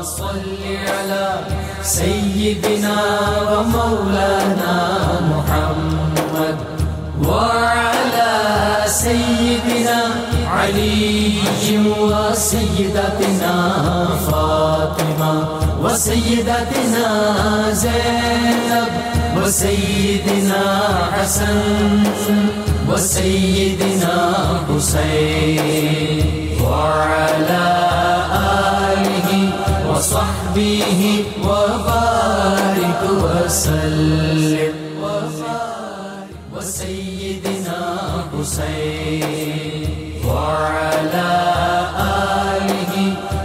صل على سيدنا ومولانا محمد وعلى سيدنا علي وسيدتنا فاطمة وسيدتنا زينب وسيدنا حسن وسيدنا حسين وعلى آله وصحبه وبارك وسلم وسيدنا حسين وعلى آله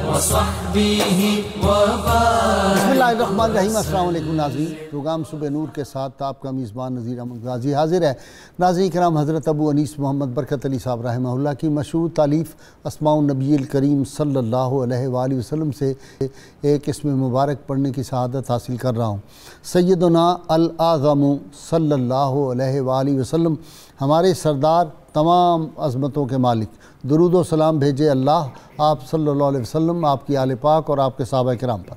وصحبه وبارك. بسم اللہ الرحمن الرحیم. السلام علیکم ناظرین. پروگرام صبح نور کے ساتھ آپ کا میزبان نذیر احمد غازی حاضر ہے. ناظرین کرام، حضرت ابو انیس محمد برکت علی صاحب رحمہ اللہ کی مشہور تالیف اسماء النبی الکریم صلی اللہ علیہ وآلہ وسلم سے ایک اسم مبارک پڑھنے کی سعادت حاصل کر رہا ہوں. سیدنا الاعظم صلی اللہ علیہ وآلہ وسلم، ہمارے سردار، تمام عظمتوں کے مالک، درود و سلام بھیجے اللہ آپ صلی اللہ علیہ وسلم، آپ کی آل پاک اور آپ کے صحابہ کرام پر.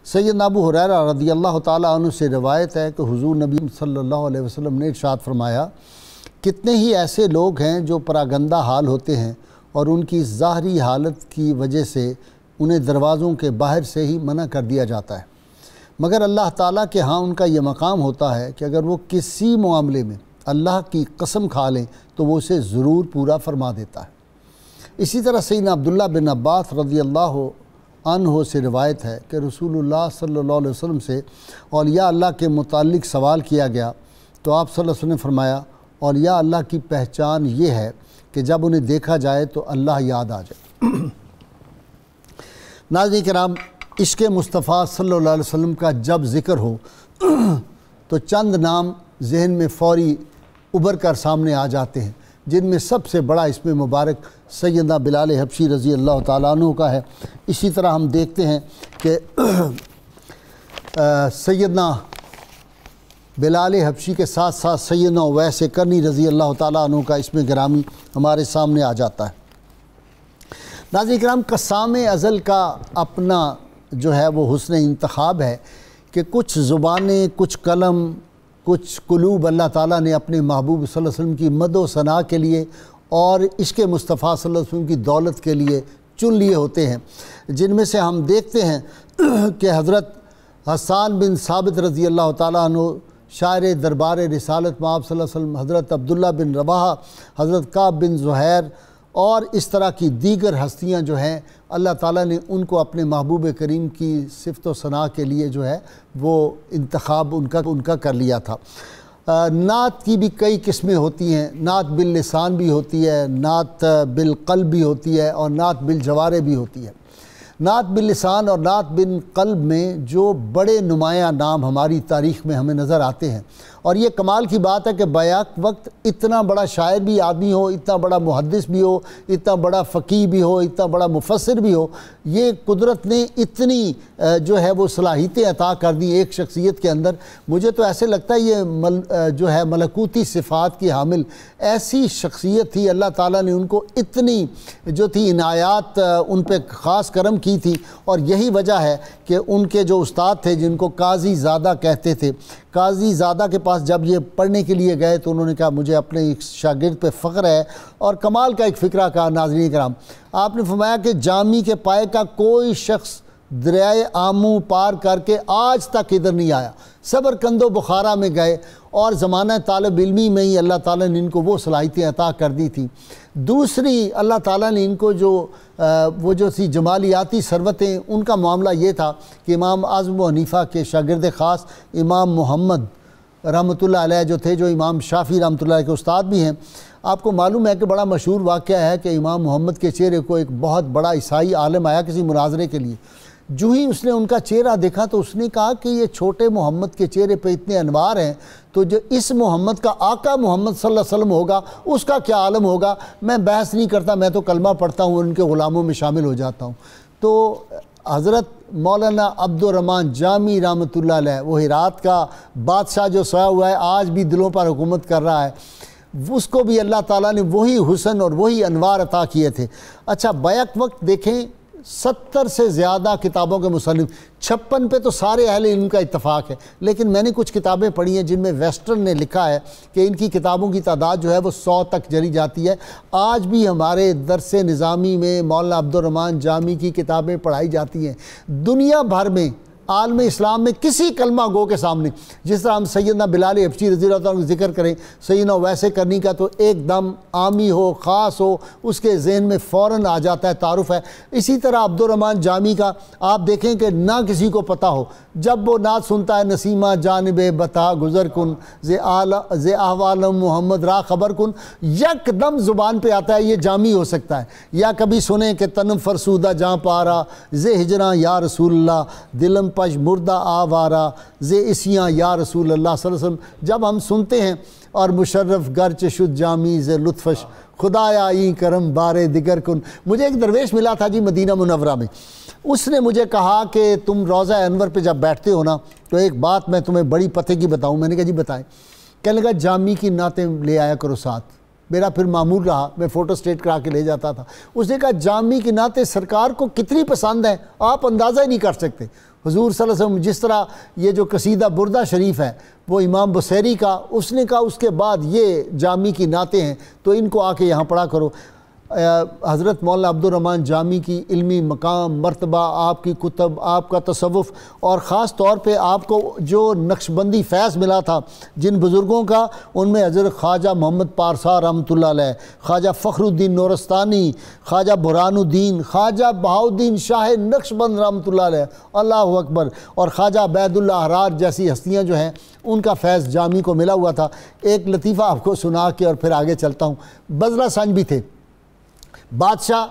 سیدنا ابو ہریرہ رضی اللہ تعالیٰ عنہ سے روایت ہے کہ حضور نبی صلی اللہ علیہ وسلم نے ارشاد فرمایا، کتنے ہی ایسے لوگ ہیں جو پراگندہ حال ہوتے ہیں اور ان کی ظاہری حالت کی وجہ سے انہیں دروازوں کے باہر سے ہی منع کر دیا جاتا ہے، مگر اللہ تعالیٰ کے ہاں ان کا یہ مقام ہوتا ہے کہ اگر وہ کسی معاملے میں اللہ کی قسم کھا لیں تو وہ اسے ضرور پورا فرما دیتا ہے. اسی طرح سیدنا عبداللہ بن عباس رضی اللہ عنہ سے روایت ہے کہ رسول اللہ صلی اللہ علیہ وسلم سے اولیاء اللہ کے متعلق سوال کیا گیا تو آپ صلی اللہ علیہ وسلم نے فرمایا، اولیاء اللہ کی پہچان یہ ہے کہ جب انہیں دیکھا جائے تو اللہ یاد آ جائے. ناظرین کرام، عشق مصطفیٰ صلی اللہ علیہ وسلم کا جب ذکر ہو تو چند نام ذہن میں فوری ابھر کر سامنے آ جاتے ہیں، جن میں سب سے بڑا اسم مبارک سیدنا بلال حبشی رضی اللہ تعالیٰ عنہ کا ہے. اسی طرح ہم دیکھتے ہیں کہ سیدنا بلال حبشی کے ساتھ ساتھ سیدنا اویس کرنی رضی اللہ تعالیٰ عنہ کا اسم گرامی ہمارے سامنے آ جاتا ہے. ناظرین کرام، قسام ازل کا اپنا جو ہے وہ حسن انتخاب ہے کہ کچھ زبانیں، کچھ قلم، کچھ قلوب اللہ تعالیٰ نے اپنے محبوب صلی اللہ علیہ وسلم کی مدح و ثناء کے لیے اور عشق مصطفیٰ صلی اللہ علیہ وسلم کی دولت کے لیے چن لیے ہوتے ہیں، جن میں سے ہم دیکھتے ہیں کہ حضرت حسان بن ثابت رضی اللہ تعالیٰ عنہ، شاعر دربار رسالت مآب صلی اللہ علیہ وسلم، حضرت عبداللہ بن رواحہ، حضرت کعب بن زہیر اور اس طرح کی دیگر ہستیاں جو ہیں، اللہ تعالیٰ نے ان کو اپنے محبوب کریم کی صفت و ثناء کے لیے جو ہے وہ انتخاب ان کا کر لیا تھا. نعت کی بھی کئی قسمیں ہوتی ہیں. نعت باللسان بھی ہوتی ہے، نعت بالقلب بھی ہوتی ہے اور نعت بالجوارح بھی ہوتی ہے. نعت باللسان اور نعت بالقلب میں جو بڑے نمایاں نام ہماری تاریخ میں ہمیں نظر آتے ہیں، اور یہ کمال کی بات ہے کہ بیک وقت اتنا بڑا شاعر بھی آدمی ہو، اتنا بڑا محدث بھی ہو، اتنا بڑا فقیہ بھی ہو، اتنا بڑا مفسر بھی ہو، یہ قدرت نے اتنی جو ہے وہ صلاحیتیں عطا کر دی ایک شخصیت کے اندر. مجھے تو ایسے لگتا ہے یہ جو ہے ملکوتی صفات کی حامل ایسی شخصیت تھی. اللہ تعالیٰ نے ان کو اتنی جو تھی عنایات ان پہ خاص کرم کی تھی، اور یہی وجہ ہے کہ ان کے جو استاد تھے جن کو قاضی زادہ کہتے تھے، قاضی زادہ کے پاس جب یہ پڑھنے کے لیے گئے تو انہوں نے کہا مجھے اپنے ایک شاگرد پہ فخر ہے، اور کمال کا ایک فقرہ کہا. ناظرین کرام، آپ نے فرمایا کہ جامی کے پائے کا کوئی شخص دریائے آمو پار کر کے آج تک ادھر نہیں آیا. صبر کند و بخارا میں گئے اور زمانہ طالب علمی میں ہی اللہ تعالیٰ نے ان کو وہ صلاحیتیں عطا کر دی تھی. دوسری، اللہ تعالیٰ نے ان کو وہ جو سی جمالیاتی ثروتیں، ان کا معاملہ یہ تھا کہ امام اعظم و حنیفہ کے شاگرد خاص امام محمد رحمۃ اللہ علیہ جو تھے، جو امام شافعی رحمۃ اللہ علیہ کے استاد بھی ہیں. آپ کو معلوم ہے کہ بڑا مشہور واقعہ ہے کہ امام محمد کے چہرے کو ایک بہت بڑا عیسائی عالم آیا کسی مناظرے کے لیے. جو ہی اس نے ان کا چہرہ دیکھا تو اس نے کہا کہ یہ چھوٹے محمد کے چہرے پہ اتنے انوار ہیں، تو جو اس محمد کا آقا محمد صلی اللہ علیہ وسلم ہوگا اس کا کیا عالم ہوگا. میں بحث نہیں کرتا، میں تو کلمہ پڑھتا ہوں، ان کے غلاموں میں شامل ہو جاتا ہوں. تو حضرت مولانا عبدالرحمن جامی رحمۃ اللہ علیہ، وہ ہرات کا بادشاہ جو سویا ہوا ہے، آج بھی دلوں پر حکومت کر رہا ہے، اس کو بھی اللہ تعالیٰ نے وہی حسن اور وہی انوار عطا کیے تھے. اچھا، بیک وقت دیکھیں 70 سے زیادہ کتابوں کے مصنف، 56 پہ تو سارے اہل علم کا اتفاق ہے، لیکن میں نے کچھ کتابیں پڑھی ہیں جن میں ویسٹرن نے لکھا ہے کہ ان کی کتابوں کی تعداد جو ہے وہ 100 تک چلی جاتی ہے۔ آج بھی ہمارے درس نظامی میں مولانا عبدالرحمن جامی کی کتابیں پڑھائی جاتی ہیں۔ دنیا بھر میں عالم اسلام میں کسی کلمہ گو کے سامنے، جس طرح ہم سیدنا بلال حبشی رضی اللہ تعالیٰ عنہ ذکر کریں، سیدنا ویسے کرنی کا تو ایک دم عامی ہو خاص ہو اس کے ذہن میں فوراً آ جاتا ہے، تعارف ہے۔ اسی طرح عبدالرحمن جامی کا آپ دیکھیں کہ نہ کسی کو پتہ ہو، جب وہ نعت سنتا ہے نسیمہ جانب بتا گزر کن زِ احوال محمد را خبر کن، یک دم زبان پہ آتا ہے یہ جامی ہو سکتا ہے۔ یا کبھی سنیں کہ تنم فرسودہ جہاں پارا زِ ہجراں یا رسول اللہ، دلم پش مردہ آوارا زِ اسیاں یا رسول اللہ صلی اللہ علیہ وسلم، جب ہم سنتے ہیں اور مشرف گرچ شد جامی زِ لطفش خدایا ای کرم بارے دیگر کن۔ مجھے ایک درویش ملا تھا جی مدینہ منورہ میں، اس نے مجھے کہا کہ تم روضہ انور پہ جب بیٹھتے ہو نا تو ایک بات میں تمہیں بڑی پتے کی بتاؤں۔ میں نے کہا جی بتائیں۔ کہنے لگا جامی کی نعتیں لے آیا کرو ساتھ۔ میرا پھر معمول رہا، میں فوٹو سٹیٹ کرا کے لے جاتا تھا۔ اس نے کہا جامی کی نعتیں سرکار کو کتنی پسند ہیں آپ اندازہ ہی نہیں کر سکتے۔ حضور صلی اللہ علیہ وسلم جس طرح یہ جو قصیدہ بردہ شریف ہے وہ امام بصیری کا، اس نے کہا اس کے بعد یہ جامی کی نعتیں ہیں تو ان کو آ کے یہاں پڑھا کرو۔ حضرت مولانا عبدالرحمن جامی کی علمی مقام، مرتبہ، آپ کی کتب، آپ کا تصوف، اور خاص طور پہ آپ کو جو نقشبندی فیض ملا تھا جن بزرگوں کا، ان میں حضرت خواجہ محمد پارسا رحمۃ اللہ علیہ، خواجہ فخر الدین نورستانی، خواجہ برہان الدین، خواجہ بہاؤالدین شاہ نقشبند رحمۃ اللہ علیہ، اللہ اکبر، اور خواجہ عبید اللہ حرار جیسی ہستیاں جو ہیں ان کا فیض جامی کو ملا ہوا تھا۔ ایک لطیفہ آپ کو سنا کے اور پھر آگے چلتا ہوں۔ بزرہ سنج بھی تھے بادشاہ،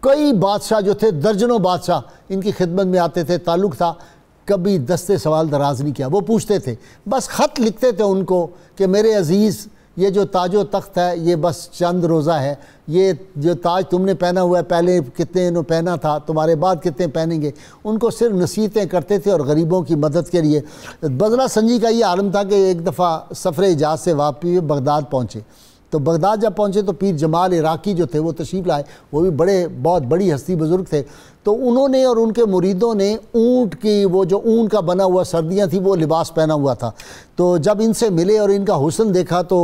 کئی بادشاہ جو تھے، درجنوں بادشاہ ان کی خدمت میں آتے تھے، تعلق تھا، کبھی دستے سوال دراز نہیں کیا۔ وہ پوچھتے تھے، بس خط لکھتے تھے ان کو کہ میرے عزیز یہ جو تاج و تخت ہے یہ بس چند روزہ ہے، یہ جو تاج تم نے پہنا ہوا ہے پہلے کتنے انہوں پہنا تھا، تمہارے بعد کتنے پہنیں گے۔ ان کو صرف نصیحتیں کرتے تھے اور غریبوں کی مدد کے لیے۔ بزرہ سنجی کا یہ عالم تھا کہ ایک دفعہ سفر حجاز سے واپسی بغداد پہنچے، تو بغداد جب پہنچے تو پیر جمال عراقی جو تھے وہ تشریف لائے، وہ بھی بہت بڑی ہستی بزرگ تھے۔ تو انہوں نے اور ان کے مریدوں نے اونٹ کی، وہ جو اون کا بنا ہوا سردیاں تھیں وہ لباس پہنا ہوا تھا۔ تو جب ان سے ملے اور ان کا حسن دیکھا تو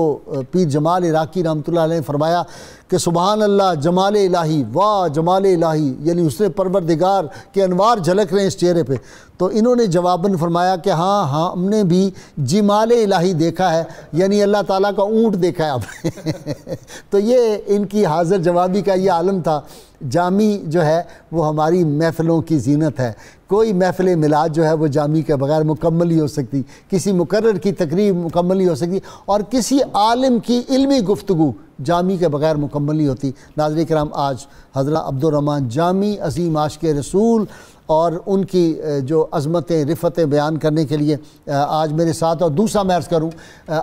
پیر جمال عراقی رحمۃ اللہ علیہ نے فرمایا کہ سبحان اللہ جمال الہی، واہ جمال الہی، یعنی حسن پروردگار کے انوار جھلک رہے ہیں اس چہرے پہ۔ تو انہوں نے جواباً فرمایا کہ ہاں ہم نے بھی جمال الہی دیکھا ہے، یعنی اللہ تعالیٰ کا اونٹ دیکھا ہے آپ نے۔ تو یہ ان کی حاضر جوابی کا یہ عالم تھا۔ جامی جو ہے وہ ہماری محفلوں کی زینت ہے۔ کوئی محفل میلاد جو ہے وہ جامی کے بغیر مکمل نہیں ہو سکتی، کسی مقرر کی تقریب مکمل نہیں ہو سکتی، اور کسی عالم کی علمی گفتگو جامی کے بغیر مکمل نہیں ہوتی۔ ناظرین کرام، آج حضرت عبدالرحمن جامی عظیم عاشق رسول اور ان کی جو عظمتیں رفتیں بیان کرنے کے لیے آج میرے ساتھ، اور دوسرا میں عرض کروں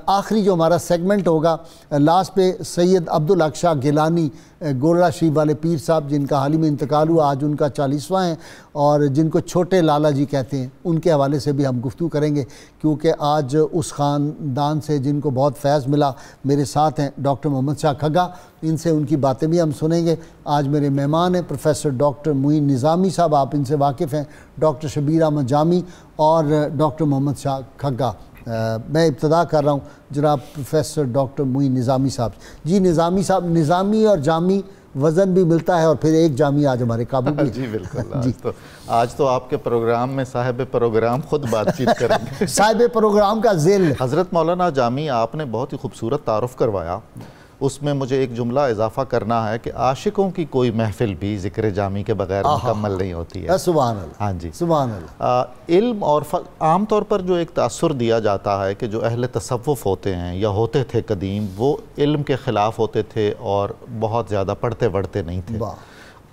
آخری جو ہمارا سیگمنٹ ہوگا لاسٹ پہ سید عبدالحق شاہ گیلانی گولڑا شریف والے پیر صاحب جن کا حال ہی میں انتقال ہوا، آج ان کا 40واں ہے، اور جن کو چھوٹے لالا جی کہتے ہیں، ان کے حوالے سے بھی ہم گفتگو کریں گے، کیونکہ آج اس خاندان سے جن کو بہت فیض ملا میرے ساتھ ہیں ڈاکٹر محمد شاہ کھگا، ان سے ان کی باتیں بھی ہم سنیں گے۔ آج میرے مہمان ہیں پروفیسر ڈاکٹر معین نظامی صاحب، آپ ان سے واقف ہیں، ڈاکٹر شبیر احمد جامی اور ڈاکٹر محمد شاہ کھگا۔ میں ابتدا کر رہا ہوں جناب پروفیسر ڈاکٹر معین نظامی صاحب۔ جی نظامی صاحب، نظامی اور جامی وزن بھی ملتا ہے اور پھر ایک جامی آج ہمارے قابل بھی۔ جی بالکل، آج تو آپ کے پروگرام میں صاحب پروگرام خود بات چیت کریں گے۔ صاحب پروگرام کا ذیل حضرت مولانا جامی، آپ نے بہت ہی خوبصورت تعارف کروایا، اس میں مجھے ایک جملہ اضافہ کرنا ہے کہ عاشقوں کی کوئی محفل بھی ذکر جامی کے بغیر مکمل نہیں ہوتی ہے۔ سبحان اللہ، ہاں جی، سبحان اللہ۔ علم اور عام طور پر جو ایک تاثر دیا جاتا ہے کہ جو اہل تصوف ہوتے ہیں یا ہوتے تھے قدیم، وہ علم کے خلاف ہوتے تھے اور بہت زیادہ پڑھتے وڑھتے نہیں تھے۔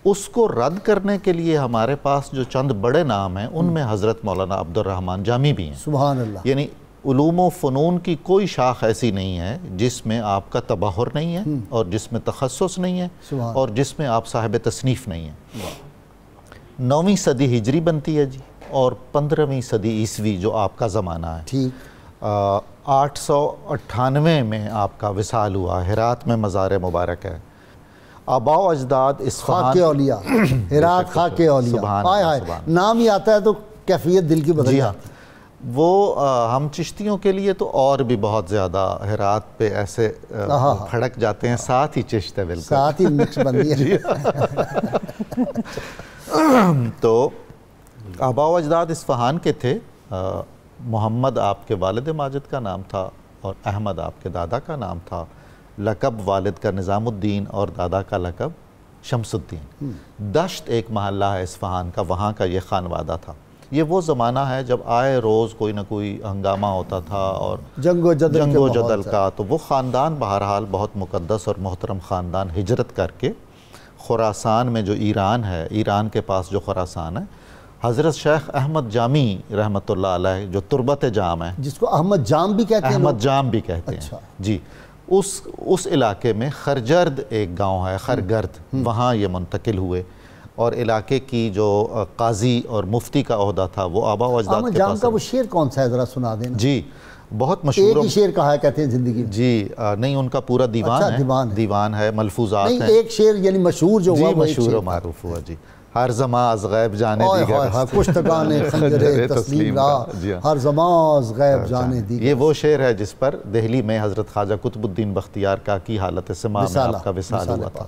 اس کو رد کرنے کے لیے ہمارے پاس جو چند بڑے نام ہیں ان میں حضرت مولانا عبدالرحمن جامی بھی ہیں۔ سبحان اللہ۔ یعنی علوم و فنون کی کوئی شاخ ایسی نہیں ہے جس میں آپ کا تبحر نہیں ہے اور جس میں تخصص نہیں ہے اور جس میں آپ صاحب تصنیف نہیں ہیں۔ 9ویں صدی ہجری بنتی ہے جی، اور 15ویں صدی عیسوی جو آپ کا زمانہ ہے، ٹھیک، 898 میں آپ کا وصال ہوا، ہرات میں مزار مبارک ہے۔ آباء و اجداد اصفہان خاک اولیاء، ہرات خاک اولیاء، ہائے ہائے نام ہی آتا ہے تو کیفیت دل کی بدل جاتی ہے۔ وہ ہم چشتیوں کے لیے تو اور بھی بہت زیادہ ہرات پہ ایسے پھڑک جاتے ہیں، ساتھ ہی چشت ہے، بالکل ساتھ ہی نقش بندی ہے۔ تو آباء و اجداد اصفہان کے تھے۔ محمد آپ کے والد ماجد کا نام تھا اور احمد آپ کے دادا کا نام تھا۔ لقب والد کا نظام الدین اور دادا کا لقب شمس الدین۔ دشت ایک محلہ ہے اصفہان کا، وہاں کا یہ خانوادہ تھا۔ یہ وہ زمانہ ہے جب آئے روز کوئی نہ کوئی ہنگامہ ہوتا تھا اور جنگ و جدل کا، تو وہ خاندان بہرحال بہت مقدس اور محترم خاندان ہجرت کر کے خراسان میں جو ایران ہے، ایران کے پاس جو خراسان ہے، حضرت شیخ احمد جامی رحمۃ اللہ علیہ جو تربت جام ہے، جس کو احمد جام بھی کہتے ہیں، احمد جام بھی کہتے ہیں جی، اس علاقے میں خرجرد ایک گاؤں ہے، خرگرد، وہاں یہ منتقل ہوئے اور علاقے کی جو قاضی اور مفتی کا عہدہ تھا وہ آباء و اجداد کے پاس۔ جام کا وہ شعر کون سا ہے ذرا سنا دینا؟ جی بہت مشہور، ایک ہی شعر کہا ہے کہتے ہیں زندگی میں؟ جی نہیں، ان کا پورا دیوان ہے، ملفوظات ہیں۔ ایک شعر یعنی مشہور جو ہوا، مشہور و معروف ہوا جی، ہر زمان از غیب جانے دیگر کشتگان خنجر تسلیم را، ہر زمان از غیب جانے دیگر۔ یہ وہ شعر ہے جس پر دہلی میں حضرت خواجہ قطب الدین بختیار کا کی حالت سما میں آپ کا وصال ہوا تھا۔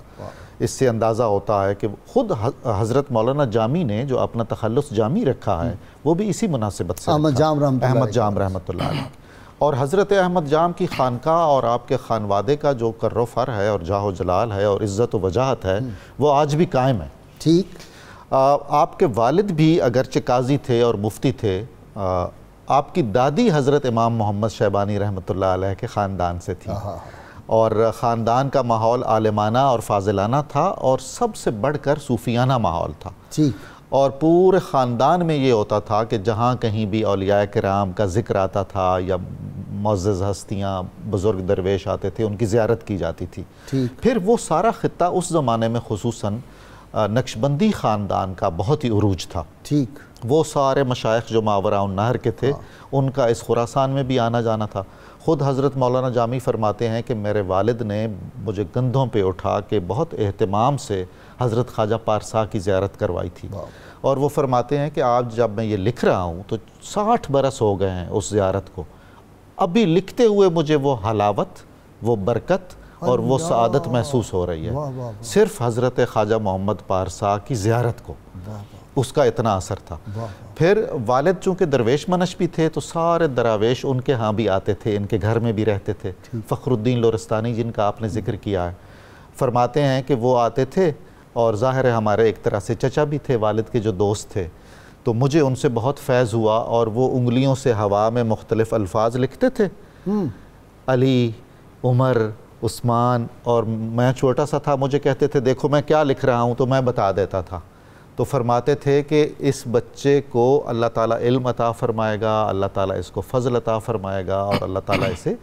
اس سے اندازہ ہوتا ہے کہ خود حضرت مولانا جامی نے جو اپنا تخلص جامی رکھا ہے وہ بھی اسی مناسبت سے احمد جام رحمۃ اللہ علیہ، اور حضرت احمد جام کی خانقاہ اور آپ کے خانوادے کا جو کر و فر ہے اور جاہ و جلال ہے اور عزت و وجاہت ہے وہ آج بھی قائم ہے۔ ٹھیک، آپ کے والد بھی اگرچہ قاضی تھے اور مفتی تھے، آپ کی دادی حضرت امام محمد شیبانی رحمۃ اللہ علیہ کے خاندان سے تھی، اور خاندان کا ماحول عالمانہ اور فاضلانہ تھا اور سب سے بڑھ کر صوفیانہ ماحول تھا۔ اور پورے خاندان میں یہ ہوتا تھا کہ جہاں کہیں بھی اولیاء کرام کا ذکر آتا تھا یا معزز ہستیاں بزرگ درویش آتے تھے، ان کی زیارت کی جاتی تھی۔ پھر وہ سارا خطہ اس زمانے میں خصوصاً نقشبندی خاندان کا بہت ہی عروج تھا۔ ٹھیک، وہ سارے مشائخ جو ماوراء النہر کے تھے ان کا اس خراسان میں بھی آنا جانا تھا۔ خود حضرت مولانا جامی فرماتے ہیں کہ میرے والد نے مجھے کندھوں پہ اٹھا کے بہت اہتمام سے حضرت خواجہ پارسا کی زیارت کروائی تھی، اور وہ فرماتے ہیں کہ آج جب میں یہ لکھ رہا ہوں تو 60 برس ہو گئے ہیں اس زیارت کو، ابھی لکھتے ہوئے مجھے وہ حلاوت، وہ برکت اور وہ سعادت محسوس ہو رہی ہے، صرف حضرت خواجہ محمد پارسا کی زیارت کو، اس کا اتنا اثر تھا۔ پھر والد چونکہ درویش منش بھی تھے تو سارے دراویش ان کے ہاں بھی آتے تھے، ان کے گھر میں بھی رہتے تھے۔ فخر الدین لورستانی جن کا آپ نے ذکر کیا ہے، فرماتے ہیں کہ وہ آتے تھے اور ظاہر ہے ہمارے ایک طرح سے چچا بھی تھے، والد کے جو دوست تھے، تو مجھے ان سے بہت فیض ہوا، اور وہ انگلیوں سے ہوا میں مختلف الفاظ لکھتے تھے، علی، عمر، عثمان، اور میں چھوٹا سا تھا، مجھے کہتے تھے دیکھو میں کیا لکھ رہا ہوں، تو میں بتا دیتا تھا۔ تو فرماتے تھے کہ اس بچے کو اللہ تعالیٰ علم عطا فرمائے گا، اللہ تعالیٰ اس کو فضل عطا فرمائے گا، اور اللہ تعالیٰ اسے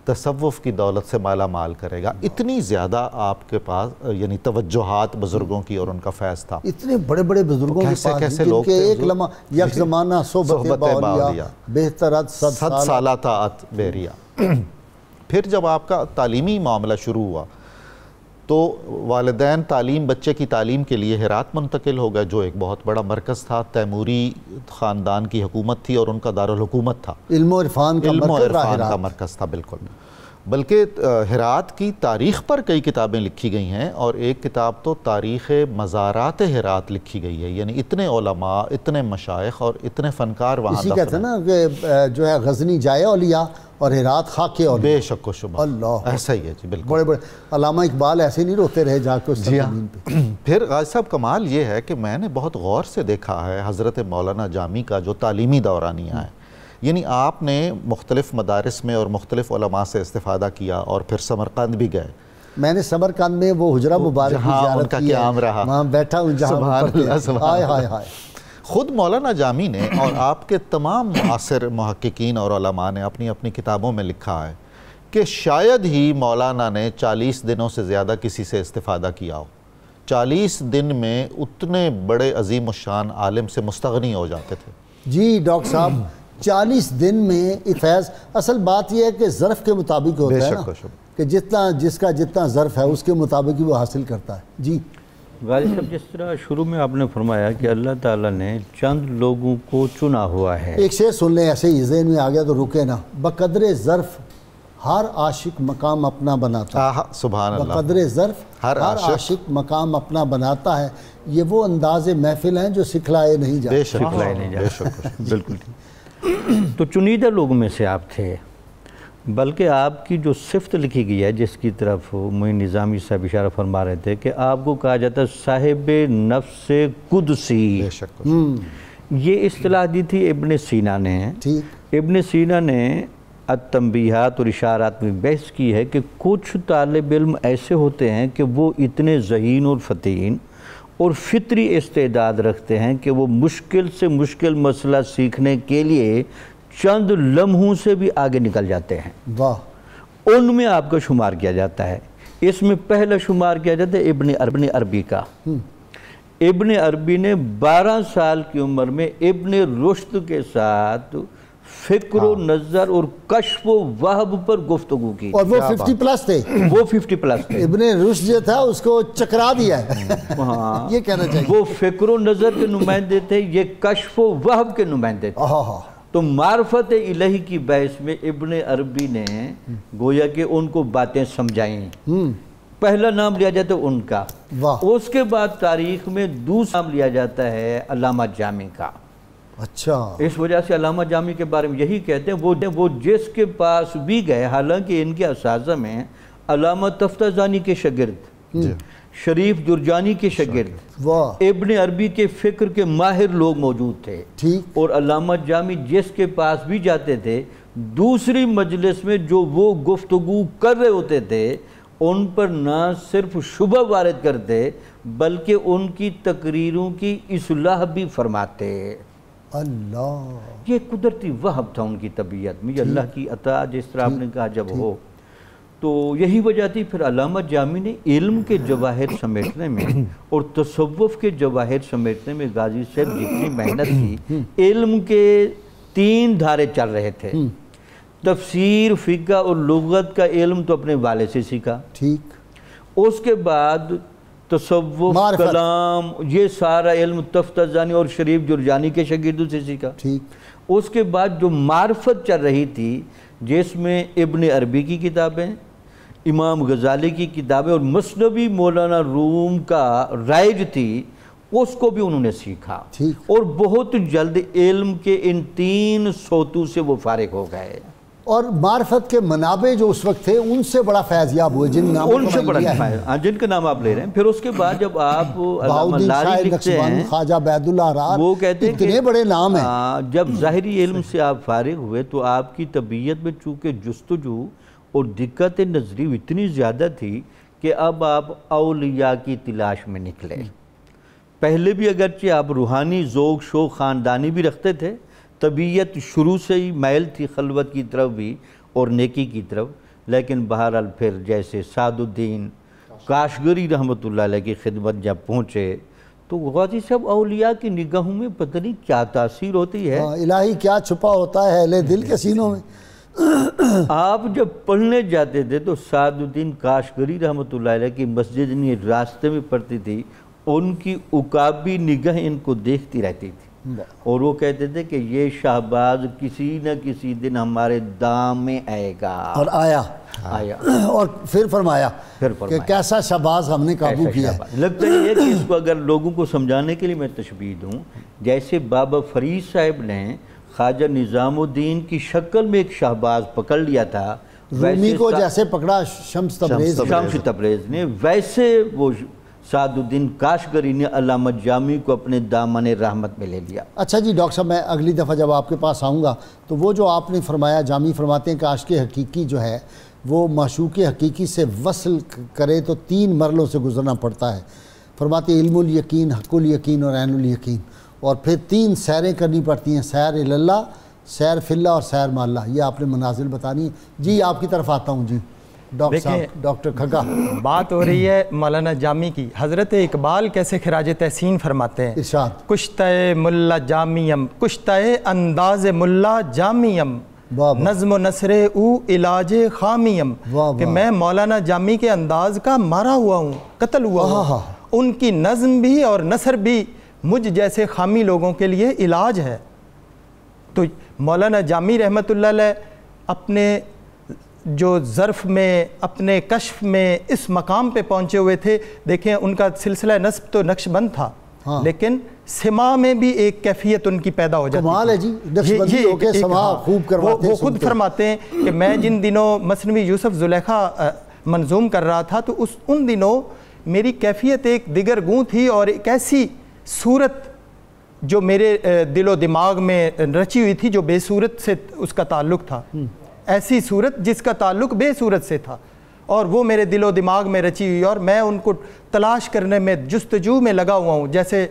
تصوف کی دولت سے مالا مال کرے گا۔ اتنی زیادہ آپ کے پاس یعنی توجہات بزرگوں کی اور ان کا فیض تھا۔ اتنے بڑے بڑے بزرگوں کے پاس جن کے ایک لمحہ یک زمانہ صحبت باولیاء بہترت صد سالہ طاعت بیریا۔ پھر جب آپ کا تعلیمی معاملہ شروع ہوا تو والدین تعلیم، بچے کی تعلیم کے لیے ہرات منتقل ہو گئے، جو ایک بہت بڑا مرکز تھا، تیموری خاندان کی حکومت تھی اور ان کا دارالحکومت تھا، علم و عرفان کا مرکز تھا بالکل۔ بلکہ ہرات کی تاریخ پر کئی کتابیں لکھی گئی ہیں، اور ایک کتاب تو تاریخ مزارات ہرات لکھی گئی ہے، یعنی اتنے علماء، اتنے مشائخ اور اتنے فنکار وہاں اسی کہتے ہیں نا کہ جو ہے غزنی جائے اولیاء اور ہرات خاک اولیاء، بے شک و شبہ، اللہ ایسا ہی ہے جی، بالکل۔ بڑے بڑے علامہ اقبال ایسے نہیں روتے رہے جا کے اس زمین پہ۔ پھر غازی صاحب کمال یہ ہے کہ میں نے بہت غور سے دیکھا ہے حضرت مولانا جامی کا جو تعلیمی دورانیہ ہے، یعنی آپ نے مختلف مدارس میں اور مختلف علماء سے استفادہ کیا، اور پھر سمرقند بھی گئے۔ میں نے سمرقند میں وہ حجرہ مبارک کی زیارت کی ہے، وہاں بیٹھا ہوں جہاں سبحان اللہ، سبحان اللہ۔ ہائے خود مولانا جامی نے اور آپ کے تمام معاصر محققین اور علماء نے اپنی اپنی کتابوں میں لکھا ہے کہ شاید ہی مولانا نے 40 دنوں سے زیادہ کسی سے استفادہ کیا ہو۔ 40 دن میں اتنے بڑے عظیم الشان عالم سے مستغنی ہو جاتے تھے۔ جی ڈاکٹر صاحب، 40 دن میں فیض. اصل بات یہ ہے کہ ظرف کے مطابق ہوتا ہے نا کہ جس کا جتنا ظرف ہے اس کے مطابق ہی وہ حاصل کرتا ہے. جی غازی صاحب، جس طرح شروع میں آپ نے فرمایا کہ اللہ تعالیٰ نے چند لوگوں کو چنا ہوا ہے. ایک شعر سن لیں، ایسے ہی ذہن میں آ گیا تو رکے نا. بقدر ظرف ہر عاشق مقام اپنا بناتا ہے. سبحان اللہ. بقدر ظرف ہر عاشق مقام اپنا بناتا ہے. یہ وہ انداز محفل ہیں جو سکھلائے نہیں جاتے. سکھلائے نہیں جاتے. بالکل ٹھیک. تو چنیدہ لوگوں میں سے آپ تھے، بلکہ آپ کی جو صفت لکھی گئی ہے جس کی طرف معین نظامی صاحب اشارہ فرما رہے تھے کہ آپ کو کہا جاتا ہے صاحب نفس قدسی. یہ اصطلاح دی تھی ابن سینا نے. ابن سینا نے التنبیہات اور اشارات میں بحث کی ہے کہ کچھ طالب علم ایسے ہوتے ہیں کہ وہ اتنے ذہین اور فتین اور فطری استعداد رکھتے ہیں کہ وہ مشکل سے مشکل مسئلہ سیکھنے کے لیے چند لمحوں سے بھی آگے نکل جاتے ہیں. واہ. ان میں آپ کا شمار کیا جاتا ہے. اس میں پہلا شمار کیا جاتا ہے ابن عربی کا. ابن عربی نے 12 سال کی عمر میں ابن رشد کے ساتھ فکر و نظر اور کشف و وہب پر گفتگو کی. اور وہ 50 پلس تھے. وہ 50 پلس تھے. ابن رشد جو تھا اس کو چکرا دیا ہے. یہ کہنا چاہیے. وہ فکر و نظر کے نمائندے تھے، یہ کشف و وہب کے نمائندے تھے. تو معرفت الہی کی بحث میں ابن عربی نے گویا کہ ان کو باتیں سمجھائیں. پہلا نام لیا جاتا ہے ان کا. اس کے بعد تاریخ میں دوسرا نام لیا جاتا ہے علامہ جامی کا. اچھا. اس وجہ سے علامہ جامی کے بارے میں یہی کہتے ہیں وہ جس کے پاس بھی گئے، حالانکہ ان کے اساتذہ میں علامہ تفتزانی کے شاگرد، شریف جرجانی کے شاگرد، ابن عربی کے فکر کے ماہر لوگ موجود تھے. اور علامہ جامی جس کے پاس بھی جاتے تھے، دوسری مجلس میں جو وہ گفتگو کر رہے ہوتے تھے ان پر نہ صرف شبہ وارد کرتے بلکہ ان کی تقریروں کی اصلاح بھی فرماتے. اللہ. یہ قدرتی وہب تھا ان کی طبیعت میں. یہ اللہ کی عطا جس طرح آپ نے کہا جب ہو. تو یہی وجہ تھی پھر علامہ جامی نے علم کے جواہر سمیٹنے میں اور تصوف کے جواہر سمیٹنے میں غازی صاحب جتنی محنت کی. علم کے 3 دھارے چل رہے تھے. تفسیر، فقہ اور لغت کا علم تو اپنے والد سے سیکھا. اس کے بعد تصوف، کلام، یہ سارا علم تفتزانی اور شریف جرجانی کے شاگردوں سے سیکھا. اس کے بعد جو معرفت چل رہی تھی جس میں ابن عربی کی کتابیں، امام غزالی کی کتابیں اور مثنوی مولانا روم کا رائج تھی، اس کو بھی انہوں نے سیکھا. اور بہت جلد علم کے ان 3 سوتوں سے وہ فارغ ہو گئے. اور معرفت کے منابع جو اس وقت تھے ان سے بڑا فیض یاب ہوئے ان سے بڑا فیض جن کے نام آپ لے رہے ہیں. پھر اس کے بعد جب آپ علامہ لاری لکھتے ہیں، خواجہ عبید اللہ رار، وہ کہتے ہیں اتنے بڑے نام ہیں. جب ظاہری علم سے آپ فارغ ہوئے تو آپ کی طبیعت میں چونکہ جستجو اور دقت نظری اتنی زیادہ تھی کہ اب آپ اولیاء کی تلاش میں نکلے. پہلے بھی اگرچہ آپ روحانی ذوق شوق خاندانی بھی رکھتے تھے، طبیعت شروع سے ہی میل تھی خلوت کی طرف بھی اور نیکی کی طرف، لیکن بہرحال پھر جیسے سعد الدین کاشگری رحمۃ اللہ علیہ کی خدمت جب پہنچے تو غازی صاحب اولیاء کی نگاہوں میں پتہ نہیں کیا تاثیر ہوتی ہے. الہی کیا چھپا ہوتا ہے اہل دل کے سینوں میں. آپ جب پڑھنے جاتے تھے تو سعد الدین کاشگری رحمۃ اللہ علیہ کی مسجد راستے میں پڑتی تھی، ان کی عقابی نگاہ ان کو دیکھتی رہتی تھی اور وہ کہتے تھے کہ یہ شہباز کسی نہ کسی دن ہمارے دام میں آئے گا. اور آیا اور پھر فرمایا کہ کیسا شہباز ہم نے قابو کیا. لگتا ہے کہ اس کو اگر لوگوں کو سمجھانے کے لیے میں تشبیہ دوں، جیسے بابا فرید صاحب نے خواجہ نظام الدین کی شکل میں ایک شہباز پکڑ لیا تھا، رومی کو جیسے پکڑا شمس تبریز نے، ویسے وہ سعد الدین کاشگری نے علامہ جامی کو اپنے دامن رحمت میں لے لیا. اچھا جی ڈاکٹر صاحب، میں اگلی دفعہ جب آپ کے پاس آؤں گا تو وہ جو آپ نے فرمایا، جامی فرماتے ہیں کہ عاشق حقیقی جو ہے وہ معشوق حقیقی سے وصل کرے تو 3 مرحلوں سے گزرنا پڑتا ہے. فرماتے ہیں علم الیقین، حق الیقین اور عین الیقین، اور پھر 3 سیریں کرنی پڑتی ہیں، سیر اللہ، سیر فی اللہ اور سیر مع اللہ. یہ آپ نے منازل بتانی ہے. جی آپ کی طرف آتا ہوں. جی ڈاکٹر کھگا، بات ہو رہی ہے مولانا جامی کی. حضرت اقبال کیسے خراج تحسین فرماتے ہیں، ارشاد کشتہ ملا جامیم، کشتہ انداز ملا جامیم، نظم و نثر او علاج خامیم، کہ میں مولانا جامی کے انداز کا مارا ہوا ہوں، قتل ہوا ہوں. ان کی نظم بھی اور نثر بھی مجھ جیسے خامی لوگوں کے لیے علاج ہے. تو مولانا جامی رحمۃ اللہ علیہ اپنے جو ظرف میں، اپنے کشف میں اس مقام پہ پہنچے ہوئے تھے. دیکھیں ان کا سلسلہ نسب تو نقش بند تھا، لیکن سما میں بھی ایک کیفیت ان کی پیدا ہو جاتی کمال ہے جی، نقشبندی ہو کے سما خوب کرواتے ہیں. وہ خود فرماتے ہیں کہ میں جن دنوں مثنوی یوسف زلیخا منظوم کر رہا تھا تو ان دنوں میری کیفیت ایک دیگر گوں تھی، اور ایک ایسی صورت جو میرے دل و دماغ میں رچی ہوئی تھی جو بے صورت سے اس کا تعلق تھا، ایسی صورت جس کا تعلق بے صورت سے تھا، اور وہ میرے دل و دماغ میں رچی ہوئی، اور میں ان کو تلاش کرنے میں، جستجو میں لگا ہوا ہوں. جیسے